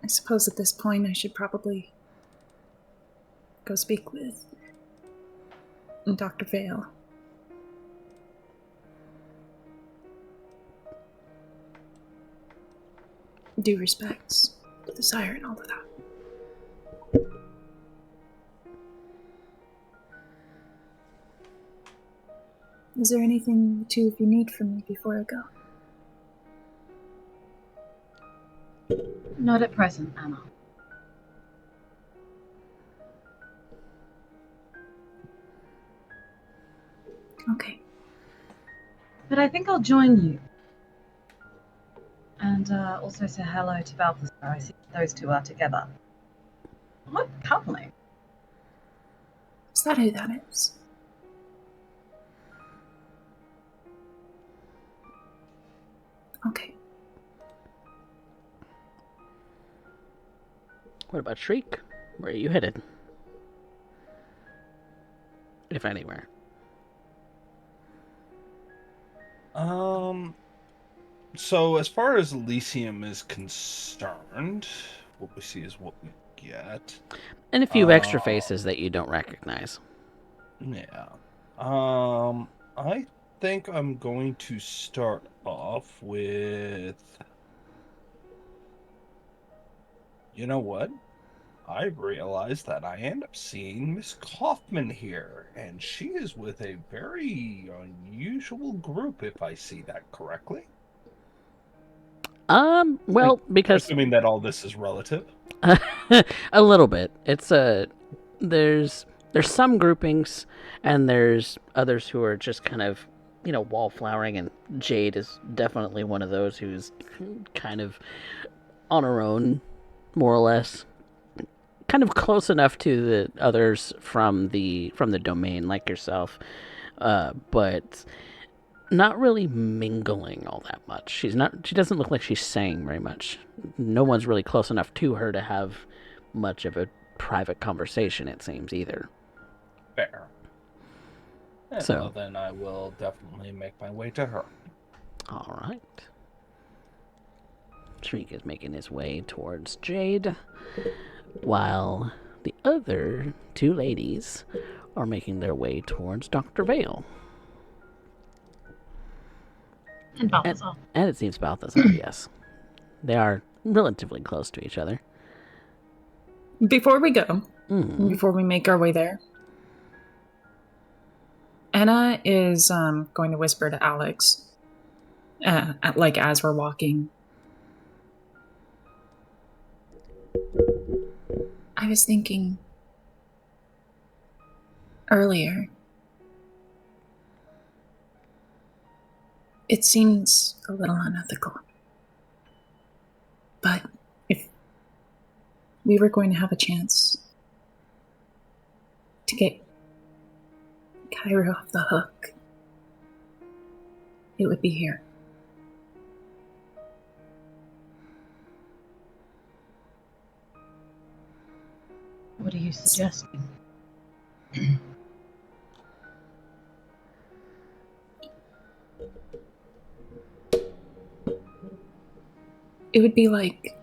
I suppose at this point I should probably go speak with Dr. Vale. Due respects to the sire and all of that. Is there anything the two of you need from me before I go? Not at present, Anna. Okay. But I think I'll join you. And also say hello to Balthazar. I see those two are together. What coupling? Is that who that is? Okay. What about Shriek? Where are you headed? If anywhere. So as far as Elysium is concerned, what we see is what we get. And a few extra faces that you don't recognize. Yeah. I think I'm going to start off with... You know what? I realized that I end up seeing Miss Kaufman here, and she is with a very unusual group, if I see that correctly. Well, because Assuming that all this is relative. a little bit. It's there's some groupings, and there's others who are just kind of, wallflowering, and Jade is definitely one of those who's kind of on her own, more or less. Kind of close enough to the others from the domain, like yourself, but not really mingling all that much. She doesn't look like she's saying very much. No one's really close enough to her to have much of a private conversation, it seems, either. Fair. And So well, then I will definitely make my way to her. All right. Shriek is making his way towards Jade, while the other two ladies are making their way towards Dr. Vale. And Balthazar. And it seems Balthazar, yes. They are relatively close to each other. Before we go, before we make our way there, Anna is going to whisper to Alex, as we're walking. I was thinking earlier, it seems a little unethical, but if we were going to have a chance to get Cairo off the hook, it would be here. What are you suggesting? It would be like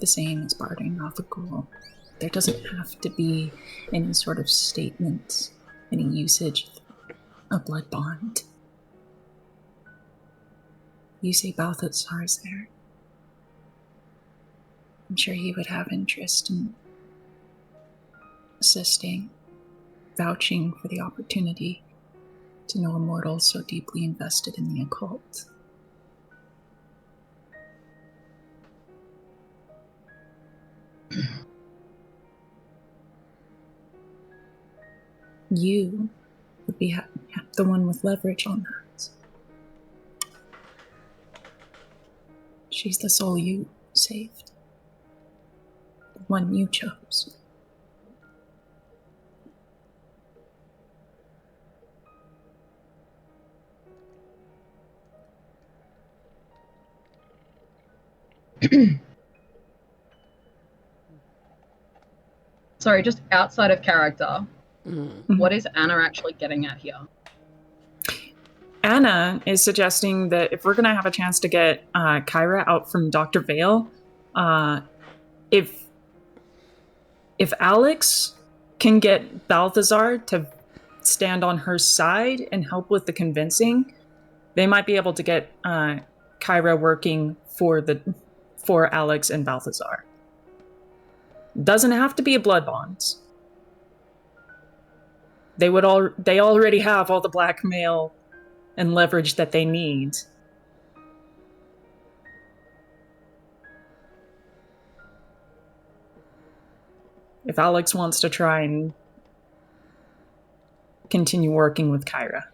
the same as bartering off a ghoul. There doesn't have to be any sort of statement, any usage of a blood bond. You say Balthazar's there. I'm sure he would have interest in assisting, vouching for the opportunity to know a mortal so deeply invested in the occult. You would be the one with leverage on that. She's the soul you saved. one you chose. Sorry, just outside of character, Mm. what is Anna actually getting at here? Anna is suggesting that if we're going to have a chance to get Kyra out from Dr. Vale, if Alex can get Balthazar to stand on her side and help with the convincing, they might be able to get Kyra working for Alex and Balthazar. Doesn't have to be a blood bond. They already have all the blackmail and leverage that they need. If Alex wants to try and continue working with Kyra.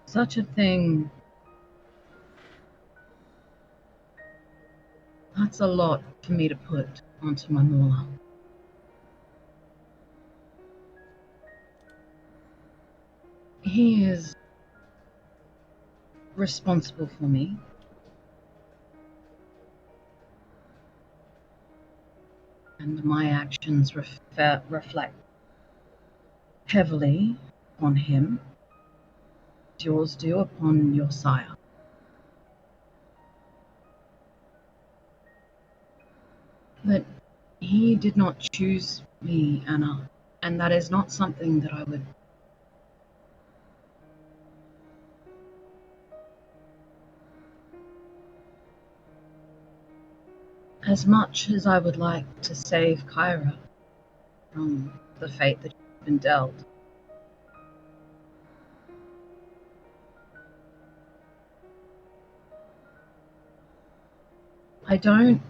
Such a thing. That's a lot for me to put onto my Mauler. He is responsible for me. And my actions reflect heavily on him. Yours do upon your sire. But he did not choose me, Anna, and that is not something that I would... As much as I would like to save Kyra from the fate that she's been dealt, I can't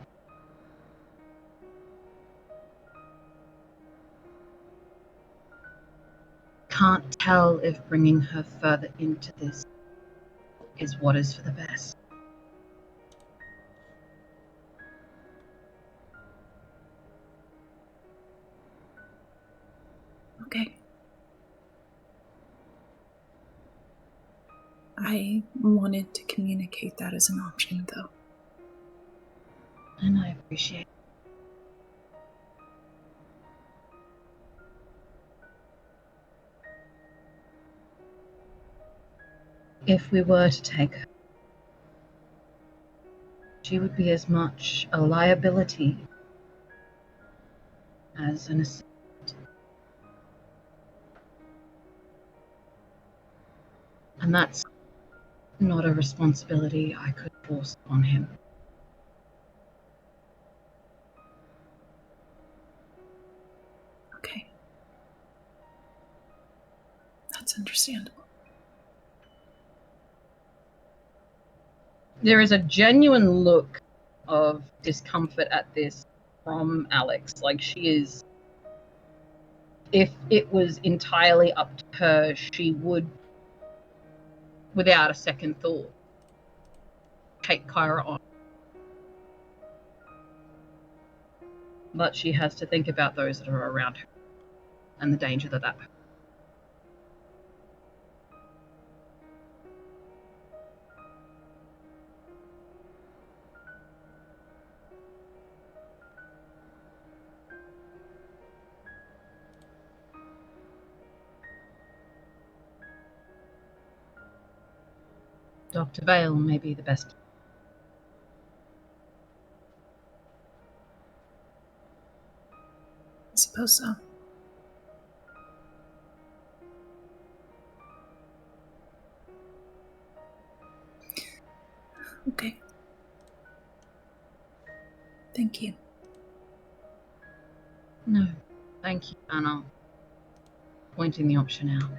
tell if bringing her further into this is what is for the best. Okay. I wanted to communicate that as an option, though. And I appreciate it. If we were to take her, she would be as much a liability as an assistant. And that's not a responsibility I could force on him. Okay. That's understandable. There is a genuine look of discomfort at this from Alex. Like, she is... If it was entirely up to her, she would, without a second thought, take Kyra on. But she has to think about those that are around her and the danger that that... Dr. Vale may be the best. I suppose so. Okay. Thank you. No, thank you, Anna. Pointing the option out.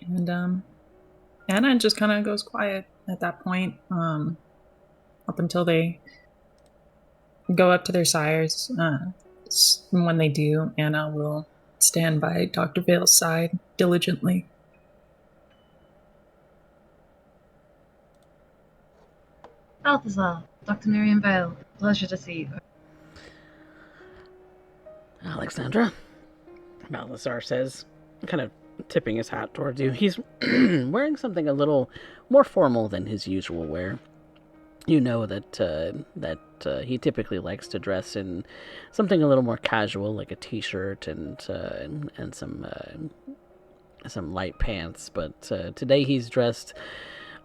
And Anna just kind of goes quiet at that point, up until they go up to their sires. When they do, Anna will stand by Dr. Vale's side diligently. Balthazar, Dr. Miriam Vale, pleasure to see you. Alexandra, Balthazar says, kind of tipping his hat towards you. He's wearing something a little more formal than his usual wear. You know that he typically likes to dress in something a little more casual, like a t-shirt and some light pants. But today he's dressed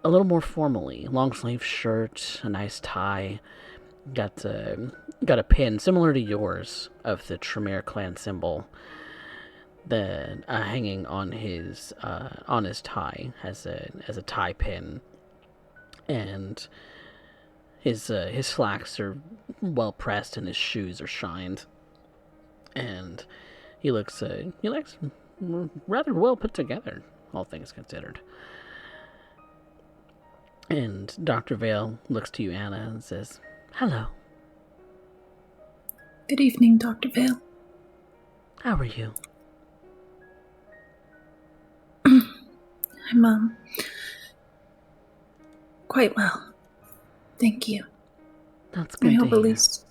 a little more formally. Long sleeve shirt, a nice tie. Got a pin similar to yours of the Tremere clan symbol. Hanging on his tie as a tie pin, and his slacks are well pressed and his shoes are shined, and he looks rather well put together, all things considered. And Dr. Vale looks to you, Anna, and says, "Hello. Good evening, Dr. Vale. How are you?" I'm quite well. Thank you. That's good I to hope hear. Elise.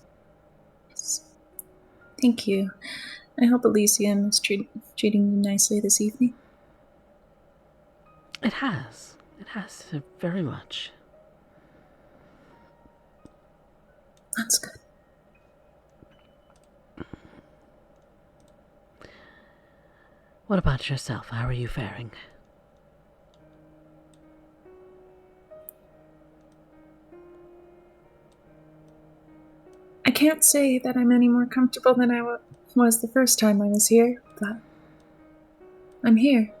Thank you. I hope Elysium is treating you nicely this evening. It has. It has very much. That's good. What about yourself? How are you faring? I can't say that I'm any more comfortable than I was the first time I was here, but I'm here.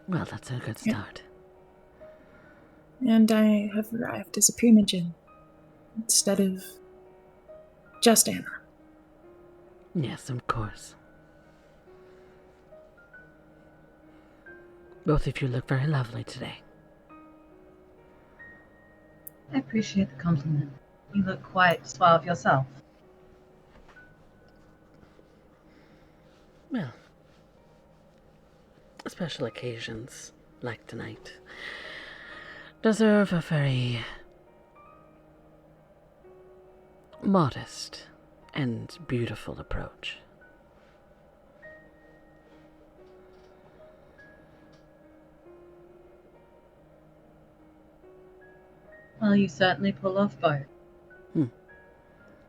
Well, that's a good start. And I have arrived as a primogen instead of just Anna. Yes, of course. Both of you look very lovely today. I appreciate the compliment. You look quite suave yourself. Well, special occasions like tonight deserve a very modest and beautiful approach. Well, you certainly pull off both.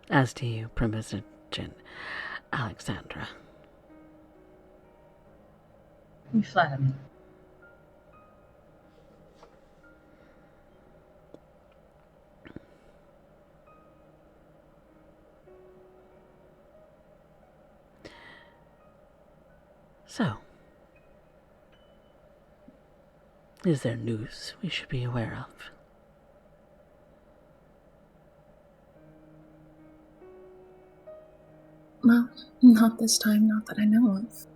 As to you, Primogen Alexandra. You flatter me. So, is there news we should be aware of? Well, not this time, not that I know of.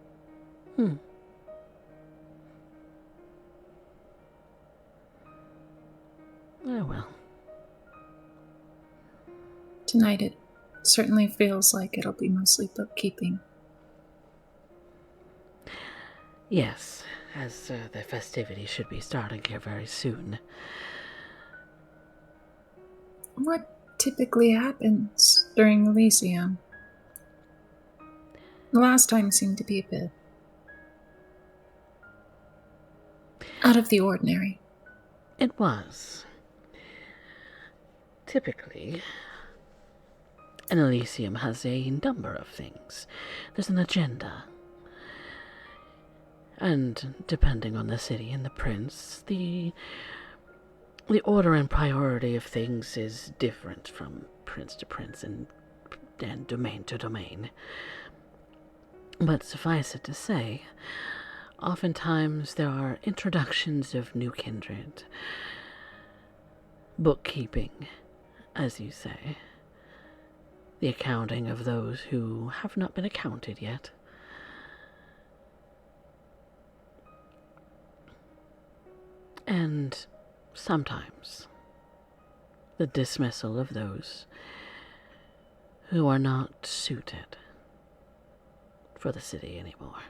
Oh well. Tonight it certainly feels like it'll be mostly bookkeeping. Yes, as the festivities should be starting here very soon. What typically happens during Elysium? The last time seemed to be a bit out of the ordinary. It was. Typically, an Elysium has a number of things. There's an agenda. And depending on the city and the prince, the order and priority of things is different from prince to prince and domain to domain. But suffice it to say, oftentimes there are introductions of new kindred, bookkeeping, as you say, the accounting of those who have not been accounted yet. And sometimes the dismissal of those who are not suited for the city anymore.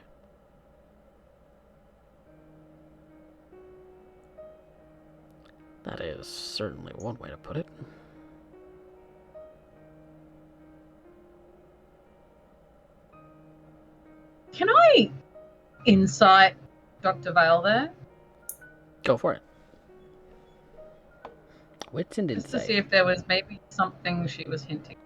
That is certainly one way to put it. Can I insight Dr. Vale there? Go for it. Wits and Just to insight. see if there was maybe something she was hinting.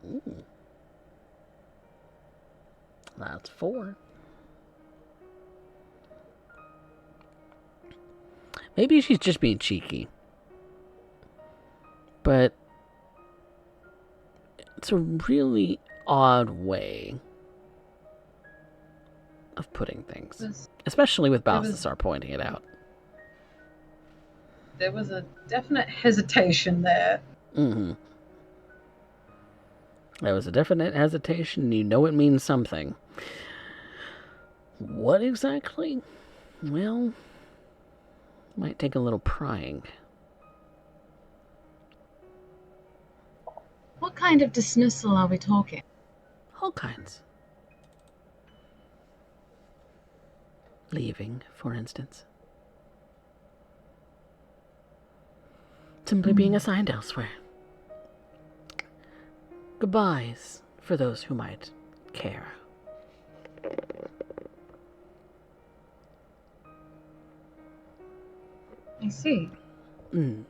Ooh. That's 4. Maybe she's just being cheeky. But it's a really odd way of putting things. Especially with Balthasar pointing it out. There was a definite hesitation there. Mm-hmm. There was a definite hesitation. You know it means something. What exactly? Well, might take a little prying. What kind of dismissal are we talking? All kinds. Leaving, for instance. Simply being assigned elsewhere. Goodbyes for those who might care. I see. Mm.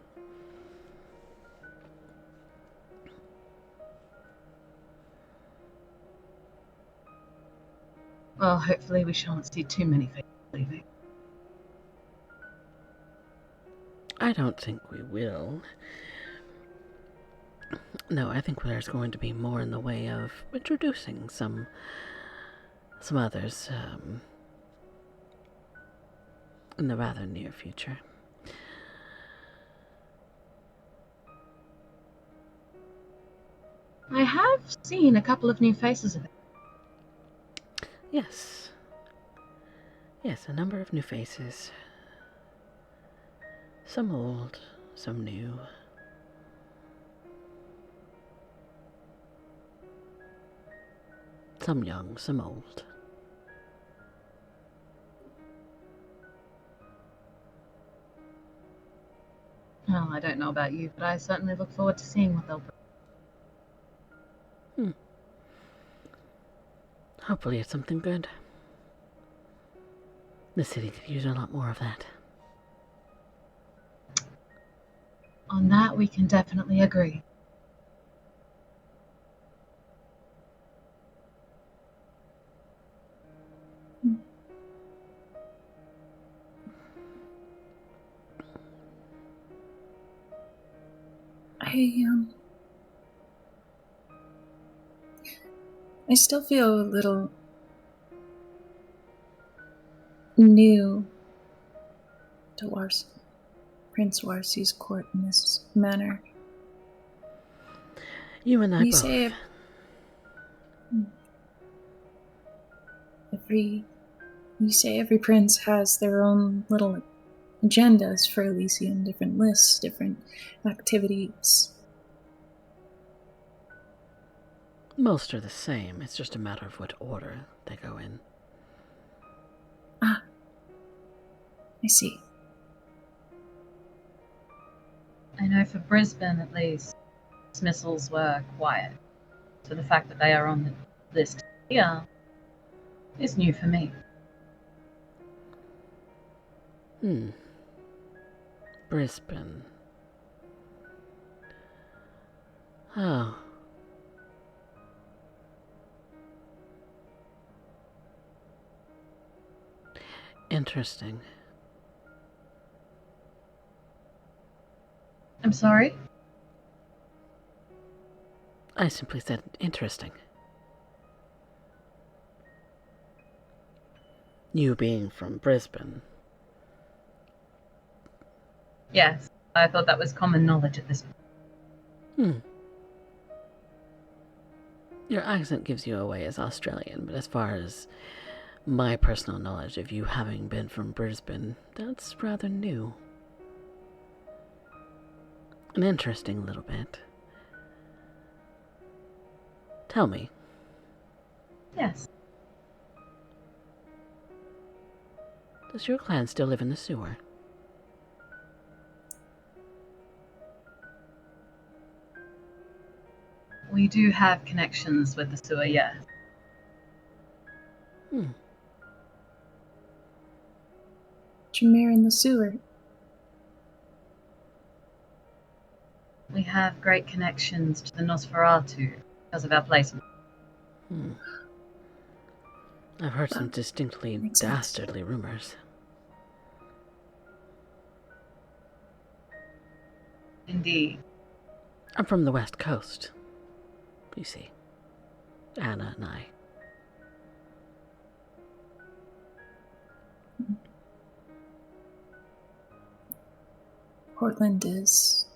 Well, hopefully we shan't see too many faces leaving. I don't think we will. No, I think there's going to be more in the way of introducing some others in the rather near future. I have seen a couple of new faces of it. Yes. Yes, a number of new faces. Some old, some new. Some young, some old. Well, I don't know about you, but I certainly look forward to seeing what they'll bring. Hopefully it's something good. The city could use a lot more of that. On that, we can definitely agree. I still feel a little new to Prince Warsi's court in this manner. You and I You both. say every prince has their own little agendas for Elysium, different lists, different activities. Most are the same. It's just a matter of what order they go in. Ah, I see. I know for Brisbane, at least, dismissals were quiet. So the fact that they are on the list here is new for me. Brisbane. Oh. Interesting. I'm sorry? I simply said interesting. You being from Brisbane. Yes, I thought that was common knowledge at this point. Your accent gives you away as Australian, but as far as my personal knowledge of you having been from Brisbane, that's rather new. An interesting little bit. Tell me, Yes. does your clan still live in the sewer? We do have connections with the sewer, yes. Jameer in the sewer. We have great connections to the Nosferatu because of our placement. I've heard some distinctly makes sense. dastardly rumors. Indeed. I'm from the West Coast, you see. Anna and I. Portland is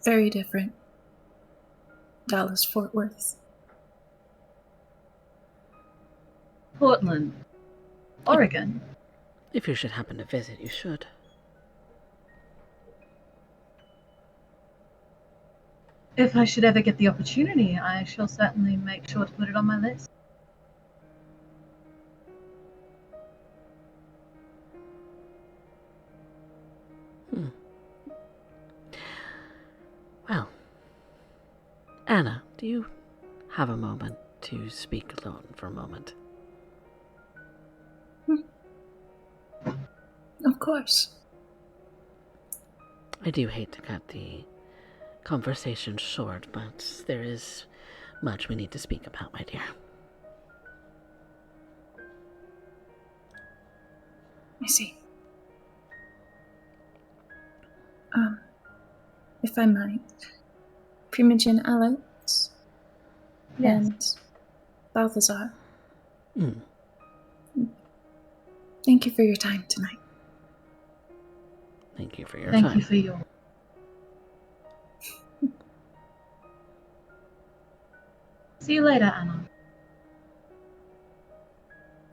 very different. Dallas, Fort Worth. Portland. Oregon. If you should happen to visit, you should. If I should ever get the opportunity, I shall certainly make sure to put it on my list. Well, Anna, do you have a moment to speak alone for a moment? Of course. I do hate to cut the conversation short, but there is much we need to speak about, my dear. I see. If I might, Primogen Alex Yes. and Balthazar, Mm. thank you for your time tonight. Thank you for your Thank time. you for your... See you later, Anna.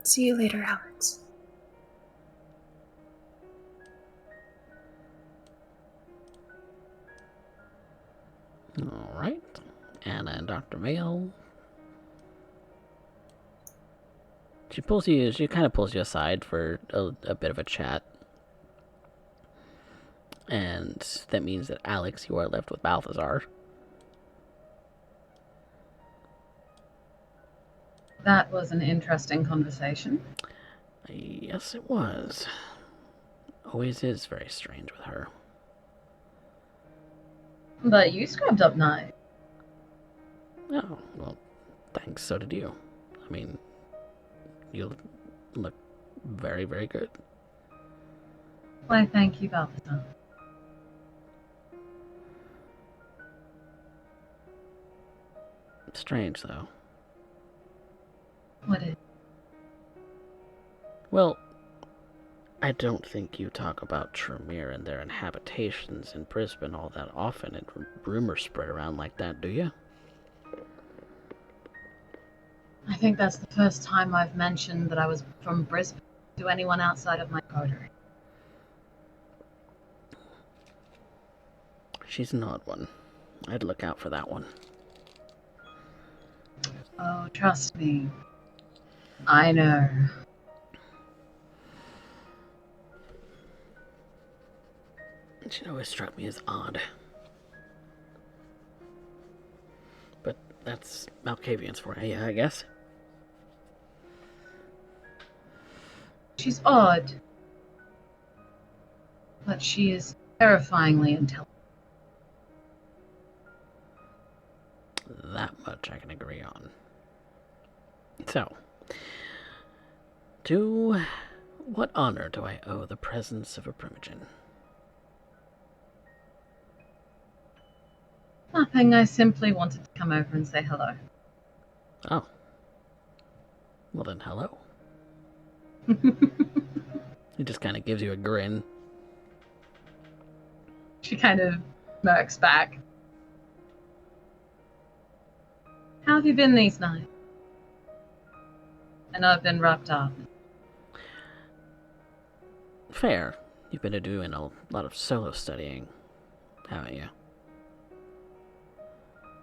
See you later, Alex. All right. Anna and Dr. Mail. She kind of pulls you aside for a bit of a chat. And that means that Alex, you are left with Balthazar. That was an interesting conversation. Yes, it was. Always is very strange with her. But you scrubbed up nice. Oh, well, thanks, so did you. I mean, you look very, very good. Why, thank you, Balthazar. Strange, though. What is... Well, I don't think you talk about Tremere and their inhabitations in Brisbane all that often, and rumors spread around like that, do you? I think that's the first time I've mentioned that I was from Brisbane to anyone outside of my coterie. She's an odd one. I'd look out for that one. Oh, trust me. I know. She always struck me as odd. But that's Malkavians for you, I guess. She's odd. But she is terrifyingly intelligent. That much I can agree on. So, to what honor do I owe the presence of a Primogen? Nothing, I simply wanted to come over and say hello. Oh. Well then, hello. He just kind of gives you a grin. She kind of smirks back. How have you been these nights? I know I've been wrapped up. Fair. You've been doing a lot of solo studying, haven't you?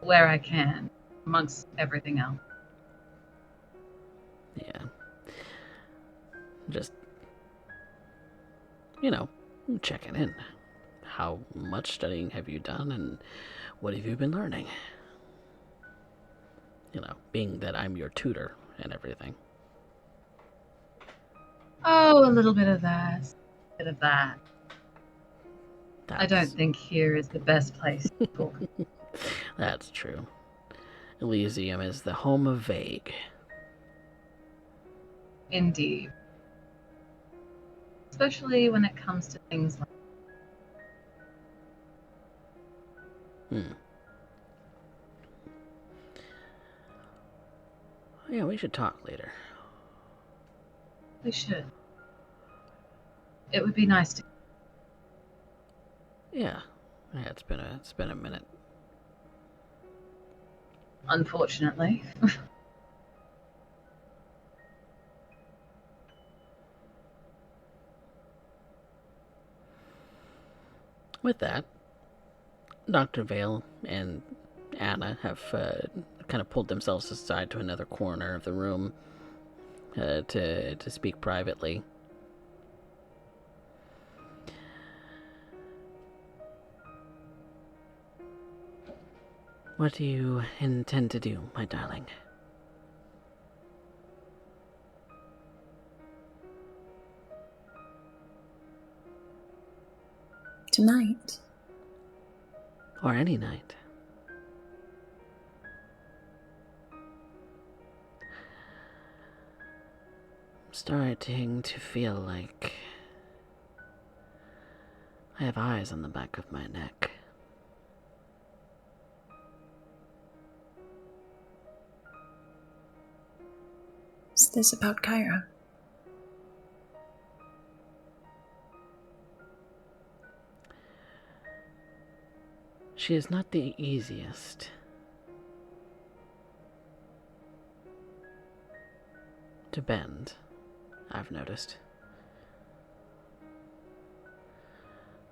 Where I can, amongst everything else. Yeah. Just, you know, checking in. How much studying have you done, and what have you been learning? You know, being that I'm your tutor and everything. Oh, a little bit of that. A bit of that. I don't That's, think here is the best place to talk. that's true. Elysium is the home of vague. Indeed. Especially when it comes to things like Yeah, we should talk later. we should. It would be nice to. Yeah. Yeah, it's been a minute. Unfortunately. With that, Dr. Vale and Anna have kind of pulled themselves aside to another corner of the room to speak privately. What do you intend to do, my darling? Tonight, Or any night? I'm starting to feel like I have eyes on the back of my neck. is this about Kyra? She is not the easiest to bend, I've noticed.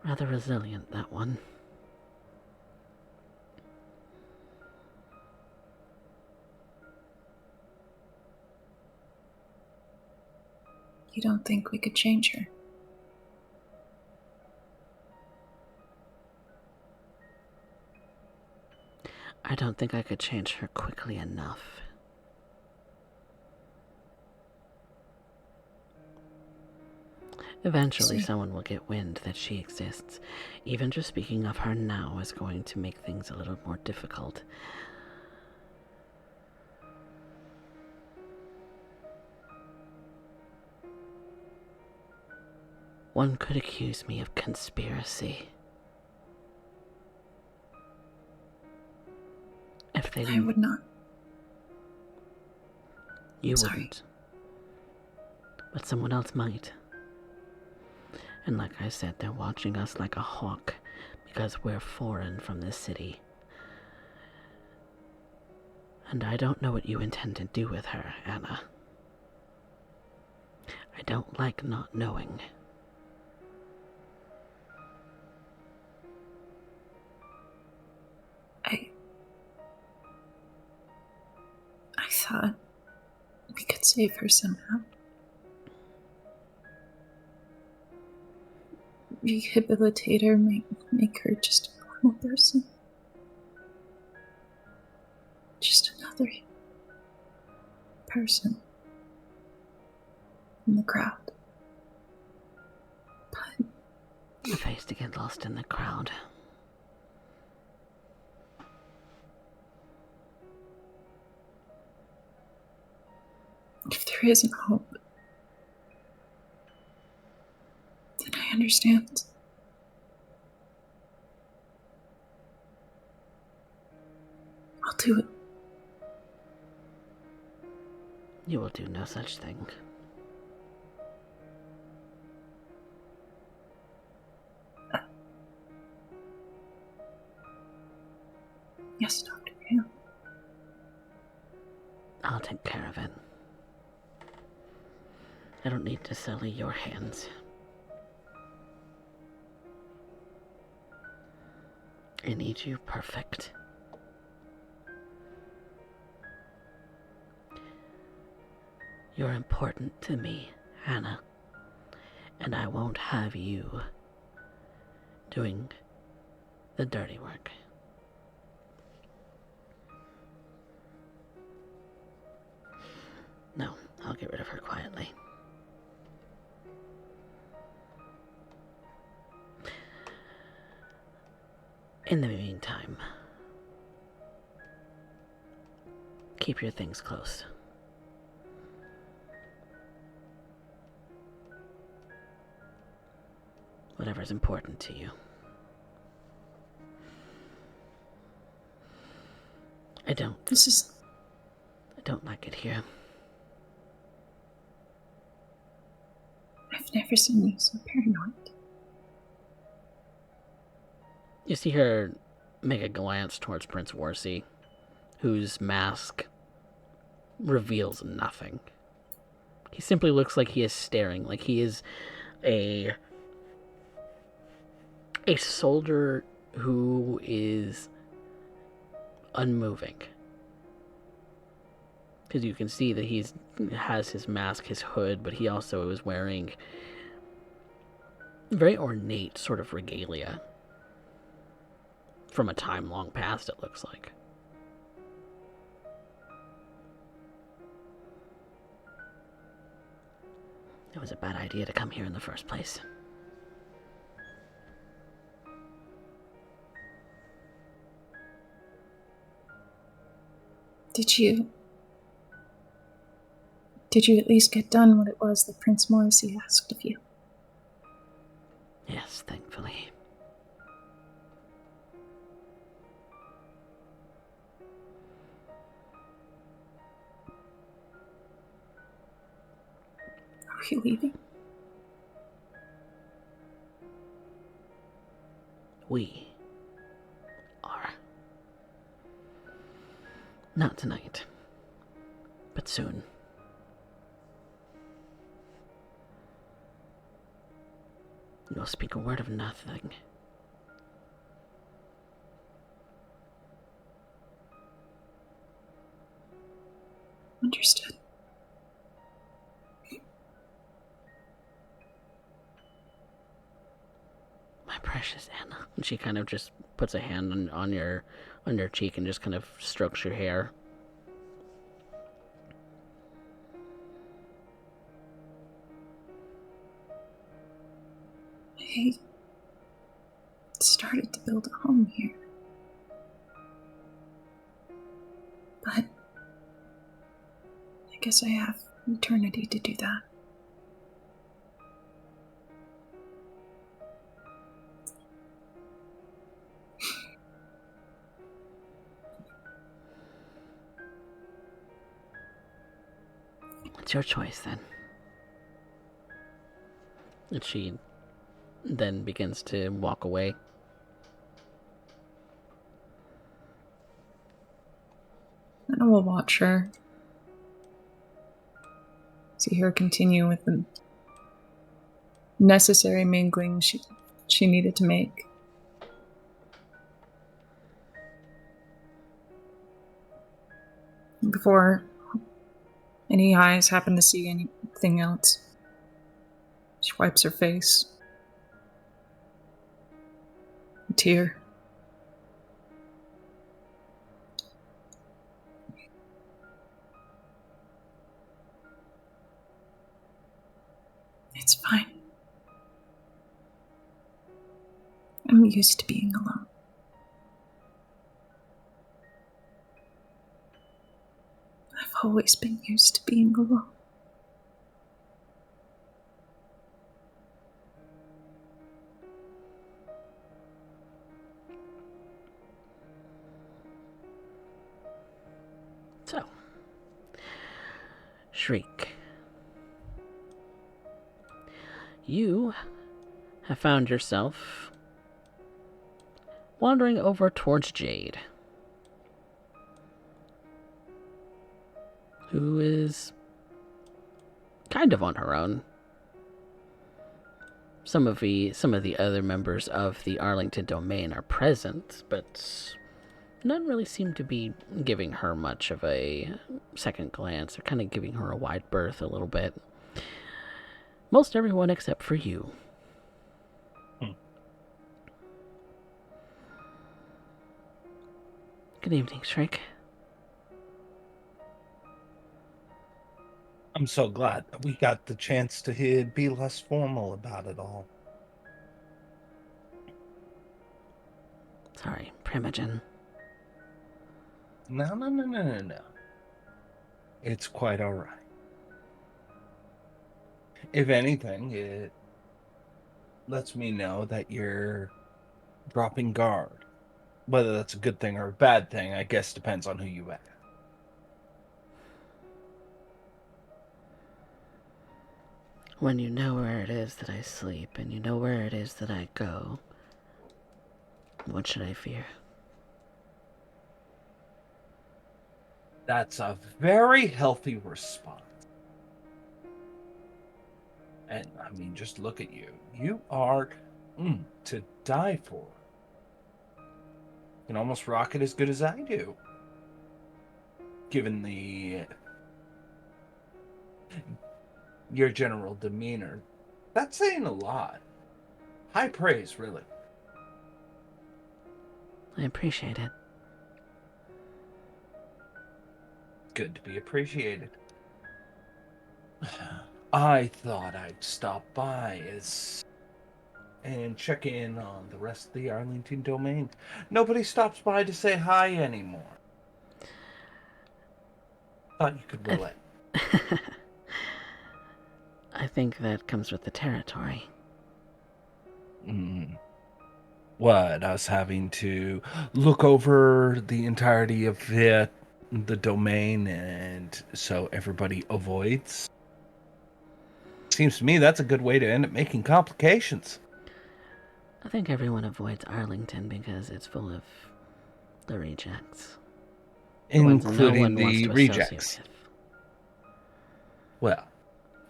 Rather resilient, that one. You don't think we could change her? I don't think I could change her quickly enough. Eventually, See. someone will get wind that she exists. Even just speaking of her now is going to make things a little more difficult. One could accuse me of conspiracy. If they I didn't, would not. you Sorry. wouldn't. But someone else might. And like I said, they're watching us like a hawk because we're foreign from this city. And I don't know what you intend to do with her, Anna. I don't like not knowing. I thought we could save her somehow. Rehabilitate her, make her just a normal person. Just another person in the crowd. But A face to get lost in the crowd. if there isn't hope, then I understand. I'll do it. You will do no such thing. Yes, Doctor. Yeah. I'll take care of it. I don't need to sully your hands. I need you perfect. You're important to me, Hannah, and I won't have you doing the dirty work. No, I'll get rid of her quietly. In the meantime, keep your things close. Whatever's important to you. I don't like it here. I've never seen you so paranoid. You see her make a glance towards Prince Warsi, whose mask reveals nothing. He simply looks like he is staring, like he is a soldier who is unmoving. Because you can see that he has his mask, his hood, but he also is wearing very ornate sort of regalia from a time long past, it looks like. It was a bad idea to come here in the first place. Did you at least get done what it was that Prince Morrissey asked of you? Yes, thankfully. Are you leaving? We are. Not tonight, but soon. You'll speak a word of nothing. Understood. My precious Anna. And she kind of just puts a hand on your cheek and just kind of strokes your hair. I started to build a home here. But I guess I have eternity to do that. It's your choice, then. And she then begins to walk away. And I will watch her. See her continue with the necessary mingling she needed to make. Before any eyes happen to see anything else, she wipes her face. A tear. It's fine. I'm used to being alone. I've always been used to being alone. So, Shriek. You have found yourself wandering over towards Jade. who is kind of on her own. Some of the other members of the Arlington domain are present, but none really seem to be giving her much of a second glance. They're kind of giving her a wide berth a little bit. Most everyone except for you. Good evening, Shrek. I'm so glad that we got the chance to be less formal about it all. Sorry, Primogen. No. It's quite all right. If anything, it lets me know that you're dropping guard. Whether that's a good thing or a bad thing, I guess depends on who you ask. When you know where it is that I sleep, and you know where it is that I go, what should I fear? That's a very healthy response. And, I mean, just look at you. You are to die for. You can almost rock it as good as I do. Given your general demeanor. That's saying a lot. High praise, really. I appreciate it. Good to be appreciated. I thought I'd stop by and check in on the rest of the Arlington domain. Nobody stops by to say hi anymore. Thought you could relate. I think that comes with the territory. What, us having to look over the entirety of the domain and so everybody avoids? Seems to me that's a good way to end up making complications. I think everyone avoids Arlington because it's full of the rejects. The ones no Including one wants the to rejects. associate with. Well,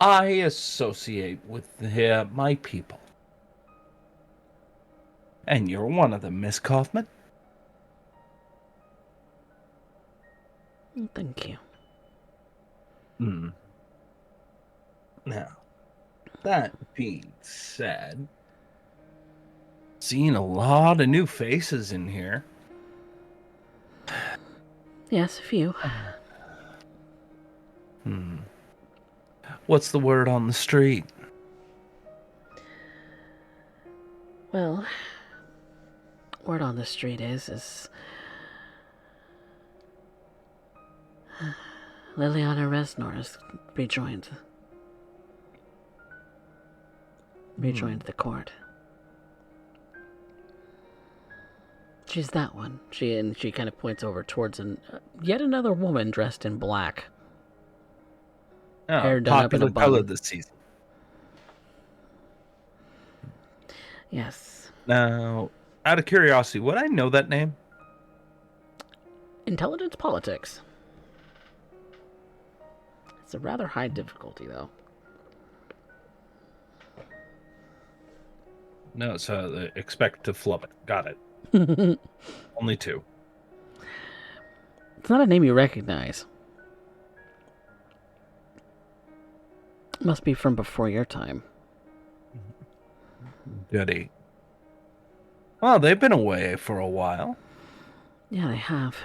I associate with my people. And you're one of them, Miss Kaufman. Thank you. Now, that being said, seeing a lot of new faces in here. Yes, a few. What's the word on the street? Well, word on the street is Liliana Resnor has rejoined the court. She's that one. She kind of points over towards yet another woman dressed in black. Oh, Hair done up in a popular bun. color this season. Yes. Now, out of curiosity, would I know that name? Intelligence politics. It's a rather high difficulty, though. No, so expect to flub it. Got it. Only 2. It's not a name you recognize. Must be from before your time. Goody. Well, they've been away for a while. Yeah, they have.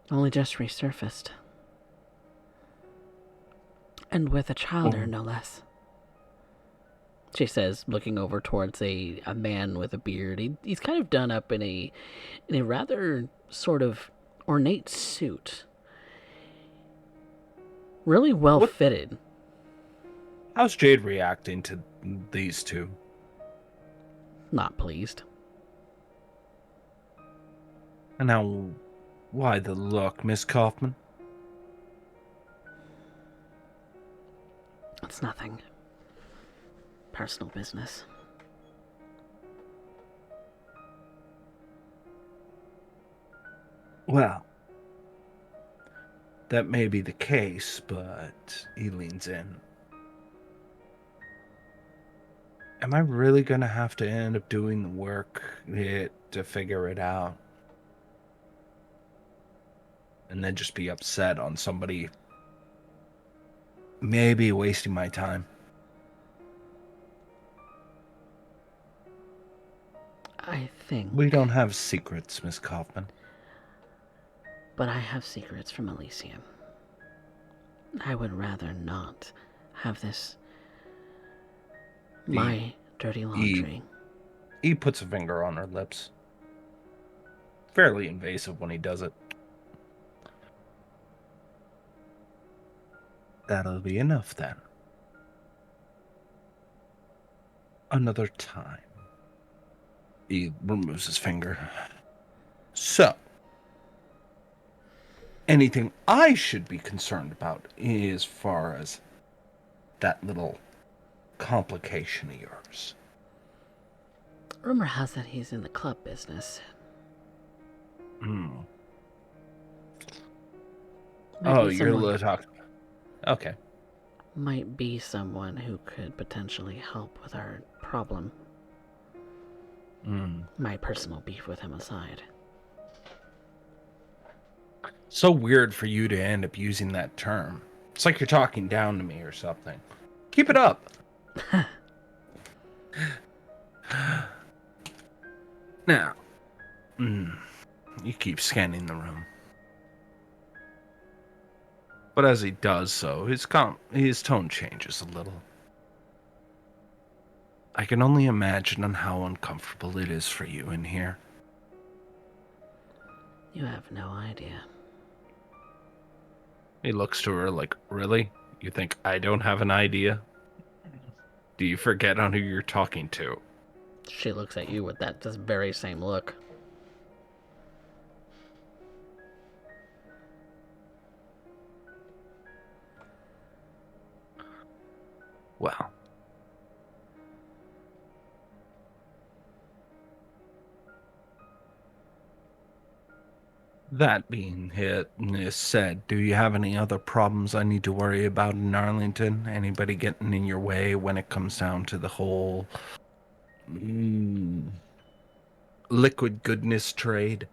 Only just resurfaced. And with a childer, no less. She says, looking over towards a man with a beard. He's kind of done up in a rather sort of ornate suit. Really well fitted. How's Jade reacting to these two? Not pleased. And now, why the look, Miss Kaufman? It's nothing. Personal business. Well, that may be the case, but he leans in. Am I really going to have to end up doing the work to figure it out? And then just be upset on somebody maybe wasting my time? I think... We don't have secrets, Miss Kaufman. But I have secrets from Elysium. I would rather not have this... my dirty laundry. He puts a finger on her lips. Fairly invasive when he does it. That'll be enough then. Another time. He removes his finger. So, anything I should be concerned about as far as that little complication of yours? Rumor has that he's in the club business. Oh, you're talking. Okay. Might be someone who could potentially help with our problem. My personal beef with him aside. So weird for you to end up using that term. It's like you're talking down to me or something. Keep it up. Now, you keep scanning the room. But as he does so, his tone changes a little. I can only imagine on how uncomfortable it is for you in here. You have no idea. He looks to her like, really? You think I don't have an idea? Do you forget on who you're talking to? She looks at you with this very same look. Well. That being said, do you have any other problems I need to worry about in Arlington? Anybody getting in your way when it comes down to the whole liquid goodness trade?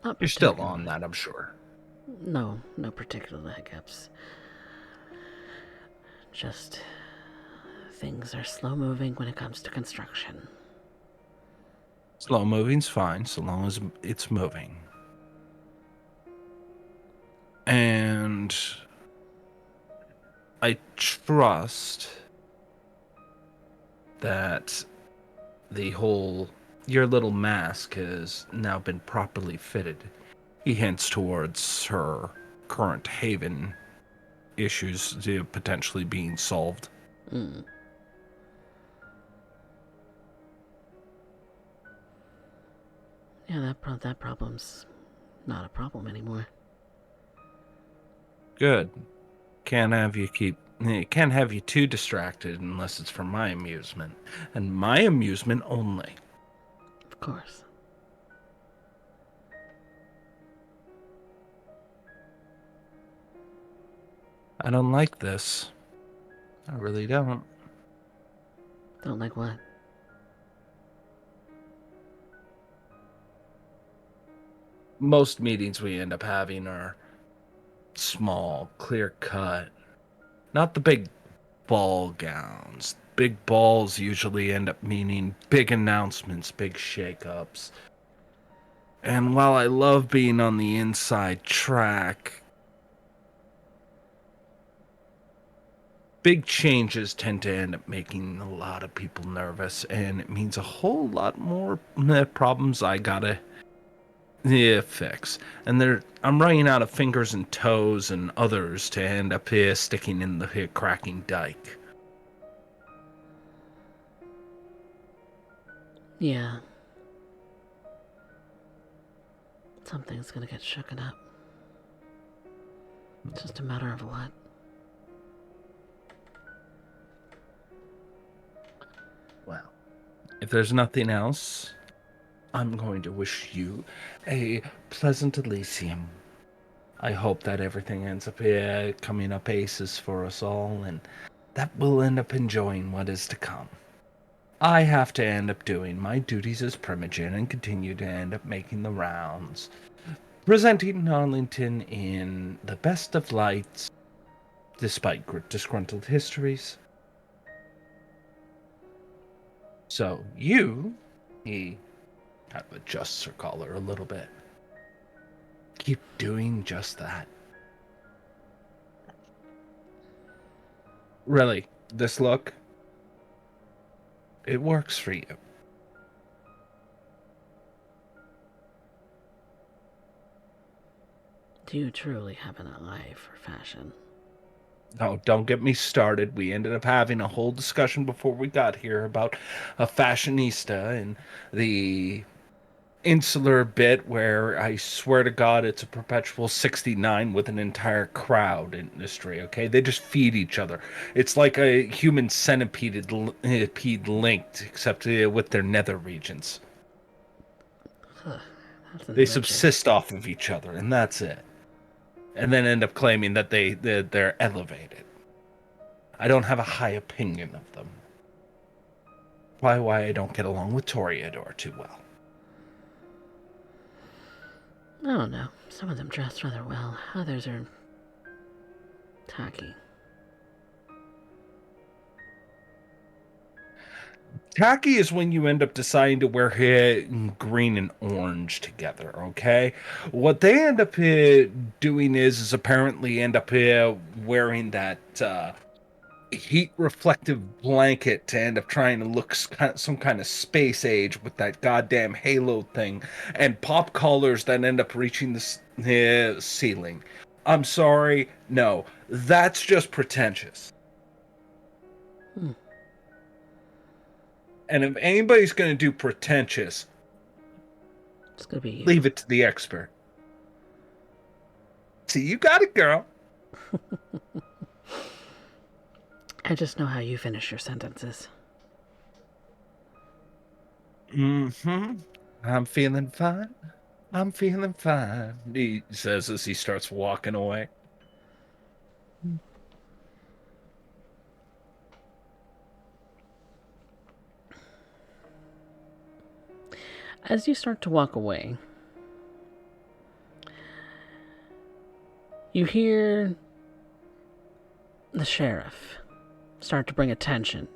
You're still on that, I'm sure. No particular hiccups. Just things are slow moving when it comes to construction. Slow moving's fine, so long as it's moving. And I trust that your little mask has now been properly fitted. He hints towards her current Haven issues potentially being solved. Yeah, that problem's not a problem anymore. Good. Can't have you too distracted unless it's for my amusement. And my amusement only. Of course. I don't like this. I really don't. Don't like what? Most meetings we end up having are small, clear-cut. Not the big ball gowns. Big balls usually end up meaning big announcements, big shakeups. And while I love being on the inside track, big changes tend to end up making a lot of people nervous, and it means a whole lot more problems I gotta fix. And I'm running out of fingers and toes and others to end up here sticking in the cracking dike. Yeah. Something's gonna get shooken up. It's just a matter of what. Well, if there's nothing else, I'm going to wish you a pleasant Elysium. I hope that everything ends up coming up aces for us all, and that we'll end up enjoying what is to come. I have to end up doing my duties as Primogen and continue to end up making the rounds, presenting Arlington in the best of lights, despite disgruntled histories. So he kind of adjusts her collar a little bit. Keep doing just that. Really, this look, it works for you. Do you truly have an eye for fashion? Oh, don't get me started. We ended up having a whole discussion before we got here about a fashionista and the insular bit where I swear to God it's a perpetual 69 with an entire crowd industry, okay? They just feed each other. It's like a human centipede linked, except with their nether regions. That's They enriching. subsist off of each other, and that's it. And then end up claiming that they're elevated. I don't have a high opinion of them. Probably why I don't get along with Toreador too well. I don't know. Some of them dress rather well. Others are tacky. Tacky is when you end up deciding to wear green and orange together, okay? What they end up doing is apparently end up wearing that heat reflective blanket to end up trying to look some kind of space age with that goddamn halo thing, and pop collars that end up reaching the ceiling. I'm sorry, no, that's just pretentious. And if anybody's going to do pretentious, It's gonna be you. leave it to the expert. See, you got it, girl. I just know how you finish your sentences. Mm-hmm. I'm feeling fine. I'm feeling fine, he says as he starts walking away. As you start to walk away, you hear the sheriff start to bring attention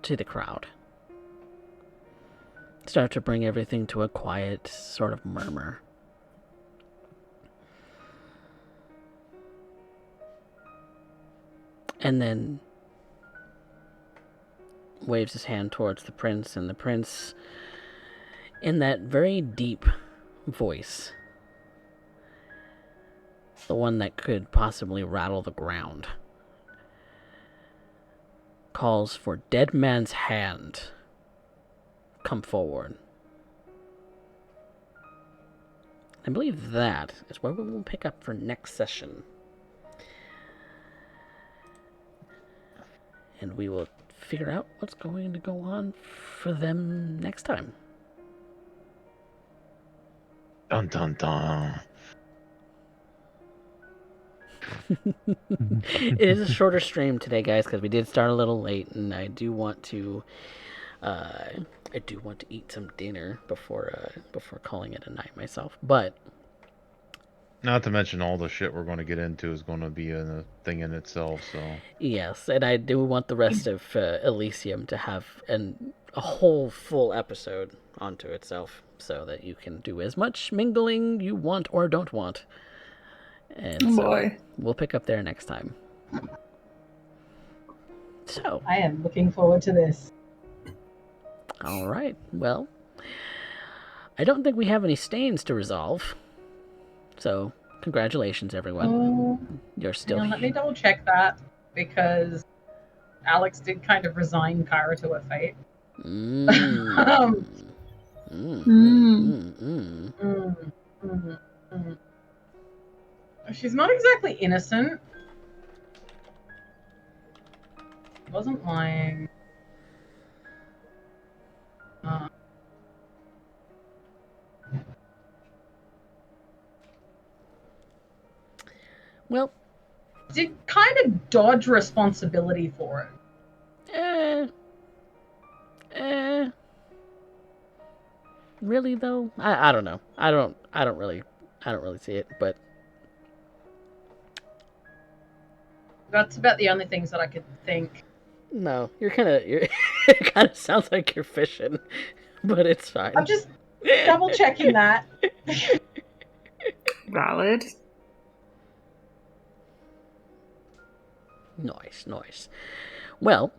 to the crowd. Start to bring everything to a quiet sort of murmur. And then waves his hand towards the prince, and the prince, in that very deep voice, the one that could possibly rattle the ground, calls for Dead Man's Hand. Come forward. I believe that is where we will pick up for next session. And we will figure out what's going to go on for them next time. Dun dun dun. It is a shorter stream today, guys, because we did start a little late, and I do want to eat some dinner before calling it a night myself. But Not to mention all the shit we're going to get into is going to be a thing in itself. So yes, and I do want the rest of Elysium to have a whole full episode onto itself, so that you can do as much mingling you want or don't want. And Oh so boy. we'll pick up there next time. So, I am looking forward to this. all right. Well, I don't think we have any stains to resolve. So, congratulations, everyone. You're still. Let me double check that, because Alex did kind of resign Kyra to her fate. She's not exactly innocent. Wasn't lying. Well, did kind of dodge responsibility for it. really though, I don't know. I don't really see it, but That's about the only things that I could think. no, you're it kind of sounds like you're fishing, but it's fine. I'm just double checking that. Valid. Nice. Well,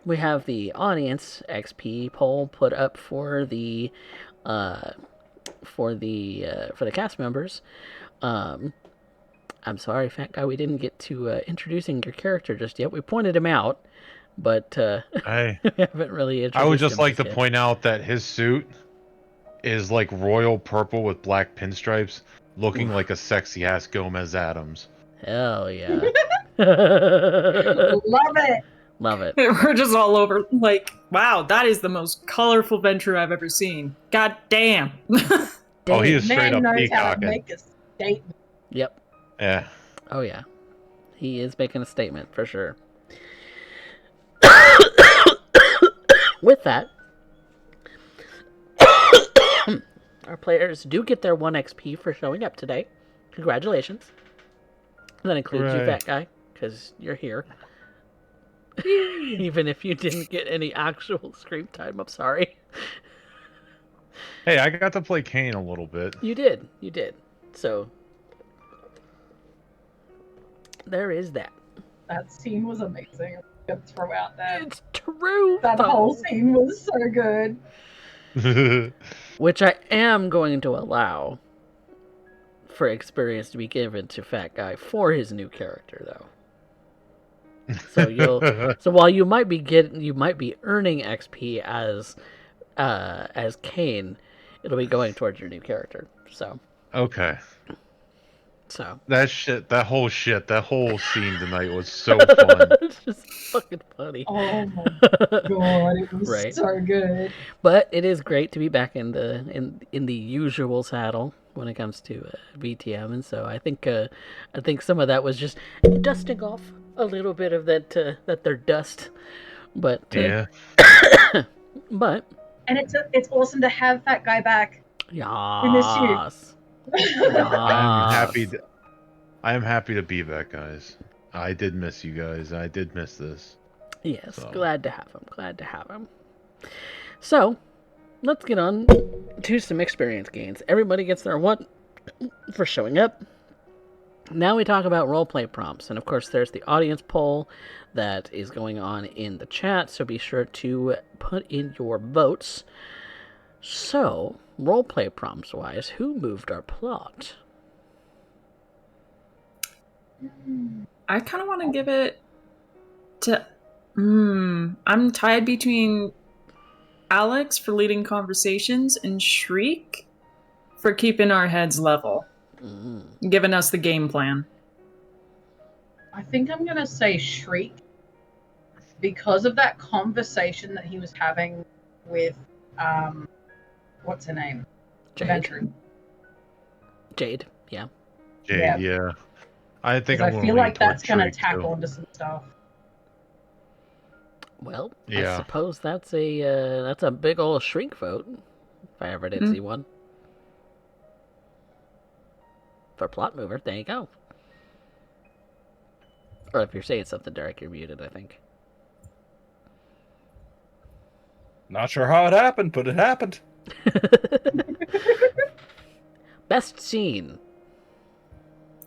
we have the audience XP poll put up for the cast members. I'm sorry, Fat Guy, we didn't get to introducing your character just yet. We pointed him out, but we haven't really introduced him. I would just like to yet. point out that his suit is like royal purple with black pinstripes, looking like a sexy ass Gomez Adams. Hell yeah. Love it. Love it. We're just all over, like, wow, that is the most colorful venture I've ever seen. God damn. Oh, he is straight Man up knows how to peacocking. make a statement. Yep. Yeah. Oh yeah. He is making a statement for sure. With that, our players do get their 1 XP for showing up today. Congratulations. That includes you, Hooray. Fat Guy, because you're here. Even if you didn't get any actual screen time, I'm sorry. Hey, I got to play Kane a little bit. You did. So, there is that. That scene was amazing. I'm gonna throw out that. It's true. That though. whole scene was so good. Which I am going to allow for experience to be given to Fat Guy for his new character, though. So while you might be earning XP as Kane, it'll be going towards your new character. So Okay. So That whole scene tonight was so fun. it's just fucking funny. Oh my god, it was Right. so good. But it is great to be back in the usual saddle when it comes to VtM, and so I think some of that was just dusting off a little bit of that their dust. But Yeah. but And it's awesome to have that guy back. yes. I am happy to be back, guys. I did miss you guys. I did miss this. Yes, So. glad to have him. So, let's get on to some experience gains. Everybody gets their 1 for showing up. Now we talk about roleplay prompts, and of course there's the audience poll that is going on in the chat, so be sure to put in your votes. So, roleplay prompts wise, who moved our plot? I kind of want to give it to. I'm tied between Alex for leading conversations and Shriek for keeping our heads level, giving us the game plan. I think I'm gonna say Shriek because of that conversation that he was having with what's her name? Jade. Ventru. Jade, yeah. Jade, yeah. I think I'm I gonna feel lean like that's towards gonna Shriek, tackle too. into some stuff. Well, Yeah. I suppose that's a big old Shriek vote, if I ever did see one. For plot mover, there you go. Or if you're saying something, Derek, you're muted, I think. Not sure how it happened, but it happened. Best scene.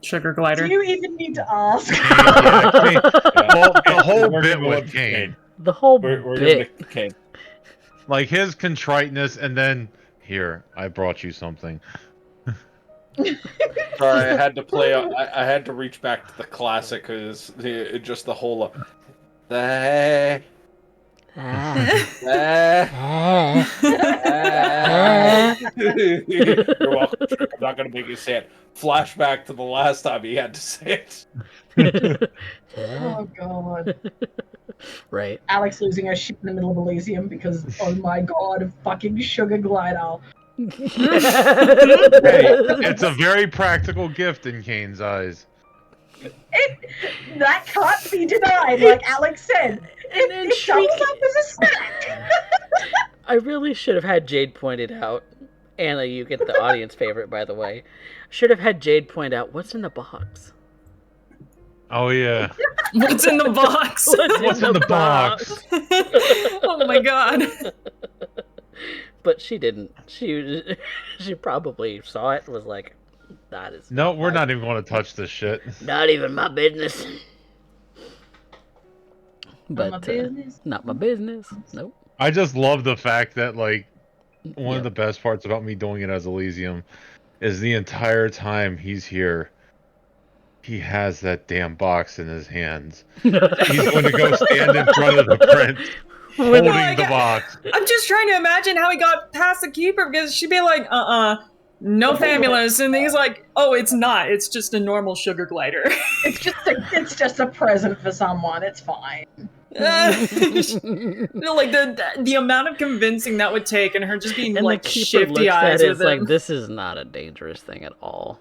Sugar glider. Do you even need to ask? Yeah, Kane. Well, the whole We're bit gonna with look Kane. The whole We're gonna bit. make the Kane. Like his contriteness, and then, here, I brought you something. Sorry, I had to play. I had to reach back to the classic because just the whole. You're welcome. I'm not gonna make you say it. Flashback to the last time he had to say it. Oh god. Right. Alex losing her shit in the middle of Elysium because oh my god, fucking sugar glider. Hey, it's a very practical gift in Kane's eyes. That can't be denied, like Alex said. And It doubles up as a snack. I really should have had Jade pointed out. Anna, you get the audience favorite, by the way. Should have had Jade point out what's in the box. Oh yeah. What's in the box? What's in the box? Oh my god. But she didn't. She probably saw it and was like, that is No, we're not even going to touch this shit. not even my business. But my business. not my business. Nope. I just love the fact that, like, one Yep. of the best parts about me doing it as Elysium is the entire time he's here, he has that damn box in his hands. He's going to go stand in front of the prince, holding the box. I'm just trying to imagine how he got past the keeper, because she'd be like, no famulus, and he's like, oh, it's not. It's just a normal sugar glider. It's just a present for someone. It's fine. Like the amount of convincing that would take, and her just being And like the keeper shifty looks eyes at it with like, him. this is not a dangerous thing at all.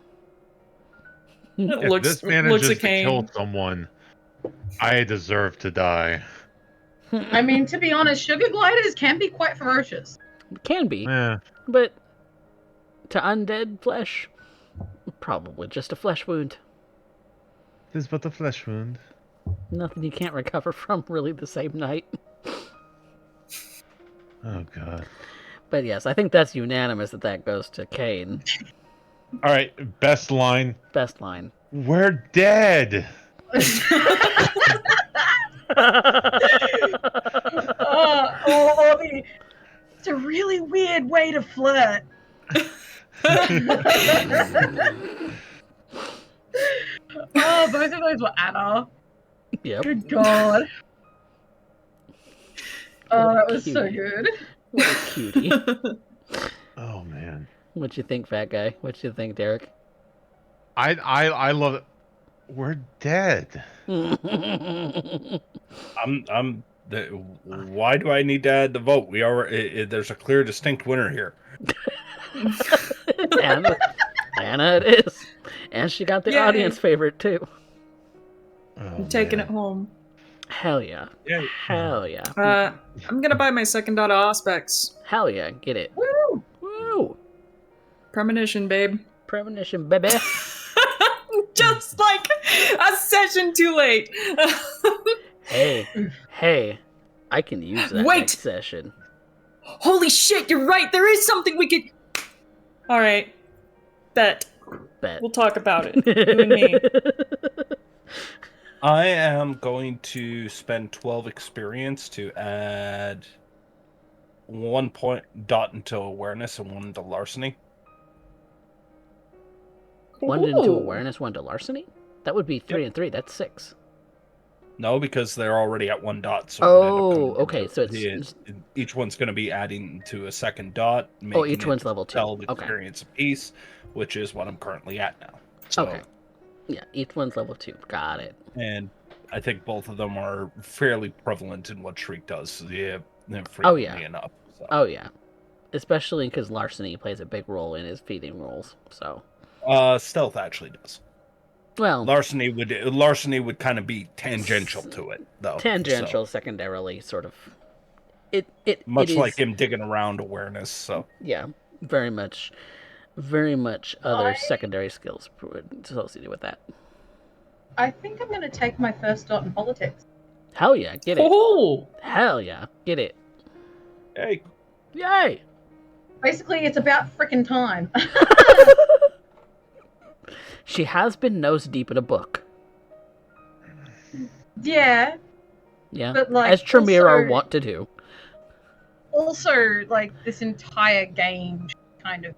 If this manages looks to kill someone, I deserve to die. I mean, to be honest, sugar gliders can be quite ferocious. Can be, Yeah. but to undead flesh, probably just a flesh wound. This is but a flesh wound. Nothing you can't recover from really the same night. Oh god. But yes, I think that's unanimous that goes to Kane. All right, best line. Best line. We're dead. It's a really weird way to flirt. Oh, both of those were Anna. Yep. Good God. Oh, that was Cutie. so good. What a cutie. Oh man. What you think, fat guy? What you think, Derek? I love it. We're dead. Why do I need to add the vote? We are. There's a clear, distinct winner here. Anna it is. And she got the Yay. audience favorite, too. Oh, I'm taking man. it home. Hell yeah. Yeah. Hell yeah. I'm gonna buy my second dot of Auspex. Hell yeah. Get it. Woo! Woo! Premonition, babe. Premonition, baby. Just like a session too late. Hey. I can use that Wait. next session. Holy shit, you're right. There is something we could. All right. Bet. We'll talk about it. You and me. I am going to spend 12 experience to add 1 point dot into awareness and 1 into larceny. 1 into Ooh. awareness, 1 to larceny? That would be 3 and 3. That's 6. No, because they're already at 1 dot. So Oh, okay. So it's each one's going to be adding to a second dot. each one's level 2. 12 Okay. experience apiece, which is what I'm currently at now. So, Okay. Yeah, each one's level 2. Got it. And I think both of them are fairly prevalent in what Shriek does. So they're Oh, frequently yeah. enough. So. Oh yeah, especially because larceny plays a big role in his feeding roles. So, Stealth actually does. well, Larceny would kind of be tangential to it, though. tangential, So, secondarily, sort of. much it like is, him digging around awareness. So yeah, very much other secondary skills associated with that. I think I'm going to take my first dot in politics. Hell yeah, get it. Oh. Hell yeah, get it. hey, Yay! Basically, it's about frickin' time. She has been nose deep in a book. Yeah. Yeah, But, like, as Tremere are also- wont to do. Also, like, this entire game kind of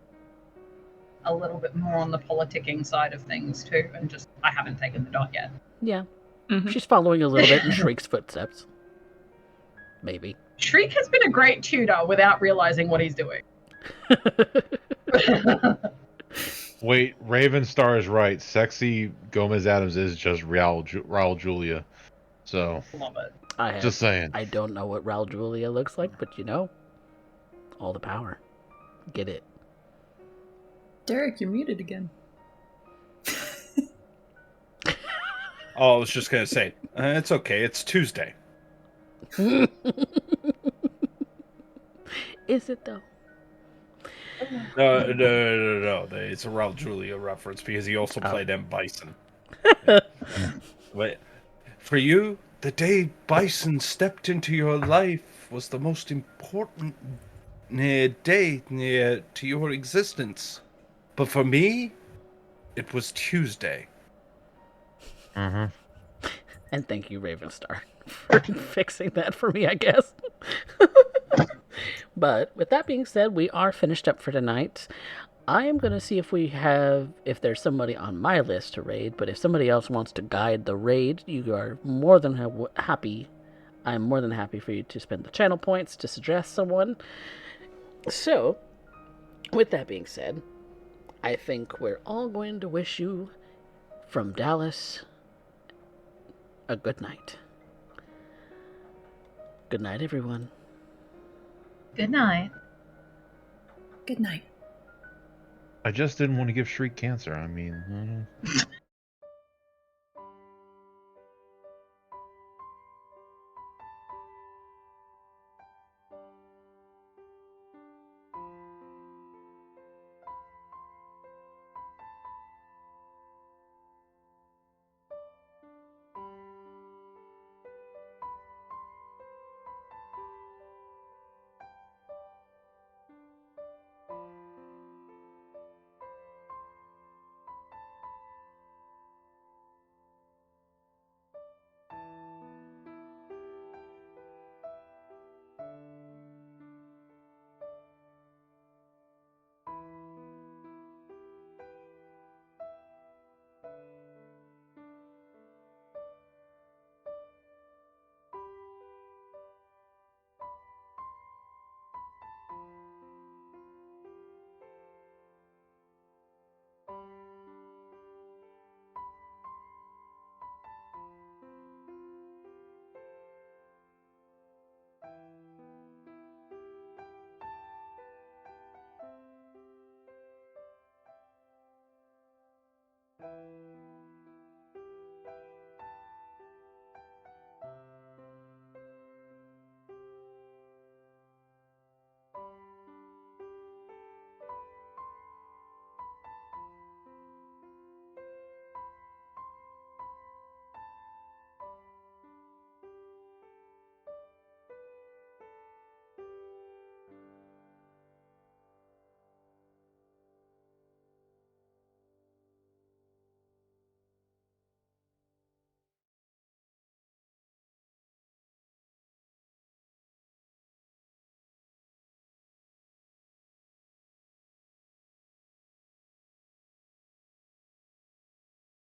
a little bit more on the politicking side of things, too. And just, I haven't taken the dot yet. Yeah, Mhm. she's following a little bit in Shriek's footsteps. Maybe. Shriek has been a great tutor without realizing what he's doing. Wait, Ravenstar is right. Sexy Gomez Adams is just Raul Julia. So, Love it. just saying. I don't know what Raul Julia looks like, but all the power. Get it. Derek, you're muted again. Oh, I was just gonna say, it's okay. It's Tuesday. Is it though? No. It's a Raul Julia reference because he also played M. Bison. But for you, the day Bison stepped into your life was the most important day to your existence. But for me, it was Tuesday. Mm-hmm. And thank you, Ravenstar, for fixing that for me, I guess. But with that being said, we are finished up for tonight. I am going to see if there's somebody on my list to raid, but if somebody else wants to guide the raid, you are more than happy. I'm more than happy for you to spend the channel points to suggest someone. So, with that being said, I think we're all going to wish you, from Dallas, a good night. Good night, everyone. Good night. Good night. I just didn't want to give Shriek cancer. I mean,